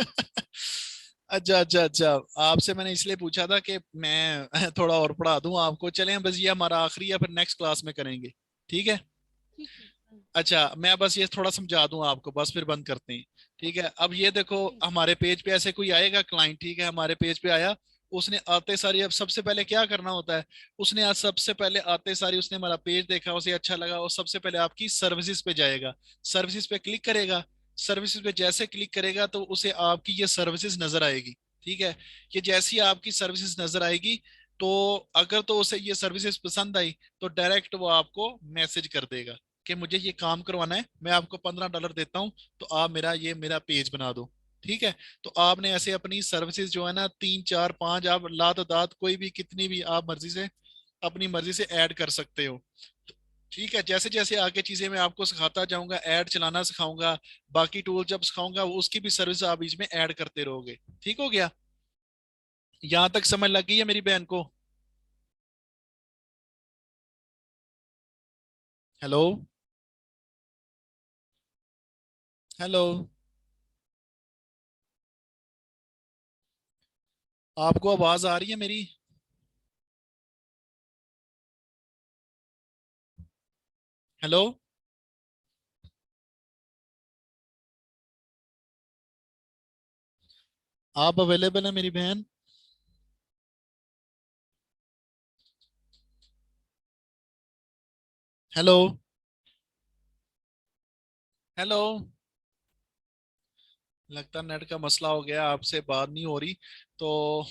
अच्छा अच्छा अच्छा, आपसे मैंने इसलिए पूछा था कि मैं थोड़ा और पढ़ा दूं आपको। चलें बस, ये हमारा आखिरी है, फिर नेक्स्ट क्लास में करेंगे, ठीक है। ठीक है सर। अच्छा मैं बस ये थोड़ा समझा दूं आपको, बस फिर बंद करते हैं, ठीक है। अब ये देखो ठीक है। हमारे पेज पे ऐसे कोई आएगा क्लाइंट, ठीक है, हमारे पेज पे आया। उसने आते सारी, अब सबसे पहले क्या करना होता है, उसने आज सबसे पहले आते सारी उसने हमारा पेज देखा, उसे अच्छा लगा, और सबसे पहले आपकी सर्विसेज पे जाएगा, सर्विसेज पे क्लिक करेगा। सर्विसेज पे जैसे क्लिक करेगा तो उसे आपकी ये सर्विसेज नजर आएगी, ठीक है। ये जैसी आपकी सर्विसेज नजर आएगी, तो अगर तो उसे ये सर्विसेज पसंद आई, तो डायरेक्ट वो आपको मैसेज कर देगा कि मुझे ये काम करवाना है, मैं आपको $15 देता हूँ, तो आप मेरा पेज बना दो, ठीक है। तो आपने ऐसे अपनी सर्विसेज जो है ना, 3 4 5, आप लातदात कोई भी कितनी भी आप मर्जी से, अपनी मर्जी से ऐड कर सकते हो, ठीक है। जैसे जैसे आगे चीजें मैं आपको सिखाता जाऊंगा, ऐड चलाना सिखाऊंगा, बाकी टूल जब सिखाऊंगा वो उसकी भी सर्विस आप बीच में ऐड करते रहोगे, ठीक हो गया। यहां तक समझ लग गई है मेरी बहन को? हेलो, हेलो, आपको आवाज आ रही है मेरी? हेलो, आप अवेलेबल है मेरी बहन? हेलो, हेलो, लगता नेट का मसला हो गया, आपसे बात नहीं हो रही। तो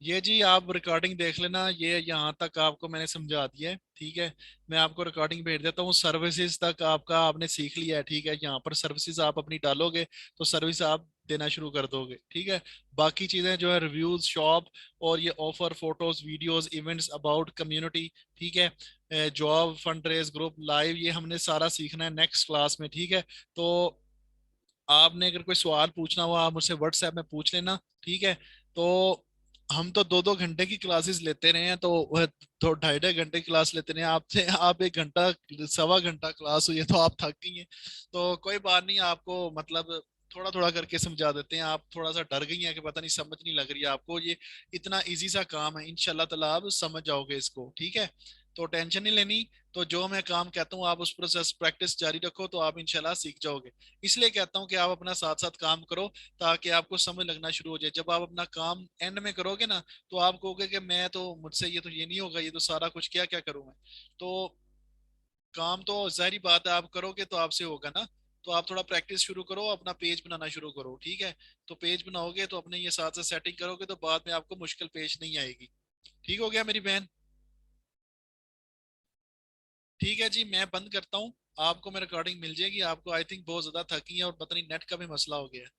ये जी आप रिकॉर्डिंग देख लेना, ये यहाँ तक आपको मैंने समझा दिया है, ठीक है। मैं आपको रिकॉर्डिंग भेज देता हूँ, सर्विसेज तक आपका आपने सीख लिया है, ठीक है। यहाँ पर सर्विसेज आप अपनी डालोगे तो सर्विस आप देना शुरू कर दोगे, ठीक है। बाकी चीजें जो है, रिव्यूज, शॉप, और ये offer, photos, videos, events about community, ठीक है, job, fund raise, group, live, ये हमने सारा सीखना है नेक्स्ट क्लास में, ठीक है। तो आपने अगर कोई सवाल पूछना हो आप मुझसे व्हाट्सएप में पूछ लेना, ठीक है। तो हम तो 2 2 घंटे की क्लासेस लेते रहे हैं, तो वह तो 2.5 2.5 घंटे की क्लास लेते रहे हैं आपसे, आप 1 घंटा, 1.25 घंटा क्लास हुई है तो आप थक गई हैं। तो कोई बात नहीं, आपको मतलब थोड़ा थोड़ा करके समझा देते हैं। आप थोड़ा सा डर गई हैं कि पता नहीं समझ नहीं लग रही है आपको, ये इतना इजी सा काम है, इंशाल्लाह ताला आप समझ जाओगे इसको, ठीक है। तो टेंशन नहीं लेनी। तो जो मैं काम कहता हूँ आप उस पर प्रैक्टिस जारी रखो, तो आप इंशाल्लाह सीख जाओगे। इसलिए कहता हूँ कि आप अपना साथ साथ काम करो, ताकि आपको समझ लगना शुरू हो जाए। जब आप अपना काम एंड में करोगे ना, तो आप कहोगे कि मैं तो, मुझसे ये तो ये नहीं होगा, ये तो सारा कुछ क्या क्या करूं मैं। तो काम तो जाहिर बात है आप करोगे तो आपसे होगा ना। तो आप थोड़ा प्रैक्टिस शुरू करो, अपना पेज बनाना शुरू करो, ठीक है। तो पेज बनाओगे तो अपने ये साथ साथ सेटिंग करोगे, तो बाद में आपको मुश्किल पेश नहीं आएगी। ठीक हो गया मेरी बहन? ठीक है जी, मैं बंद करता हूँ। आपको मैं रिकॉर्डिंग मिल जाएगी, आपको आई थिंक बहुत ज्यादा थकी है और पता नहीं नेट का भी मसला हो गया है।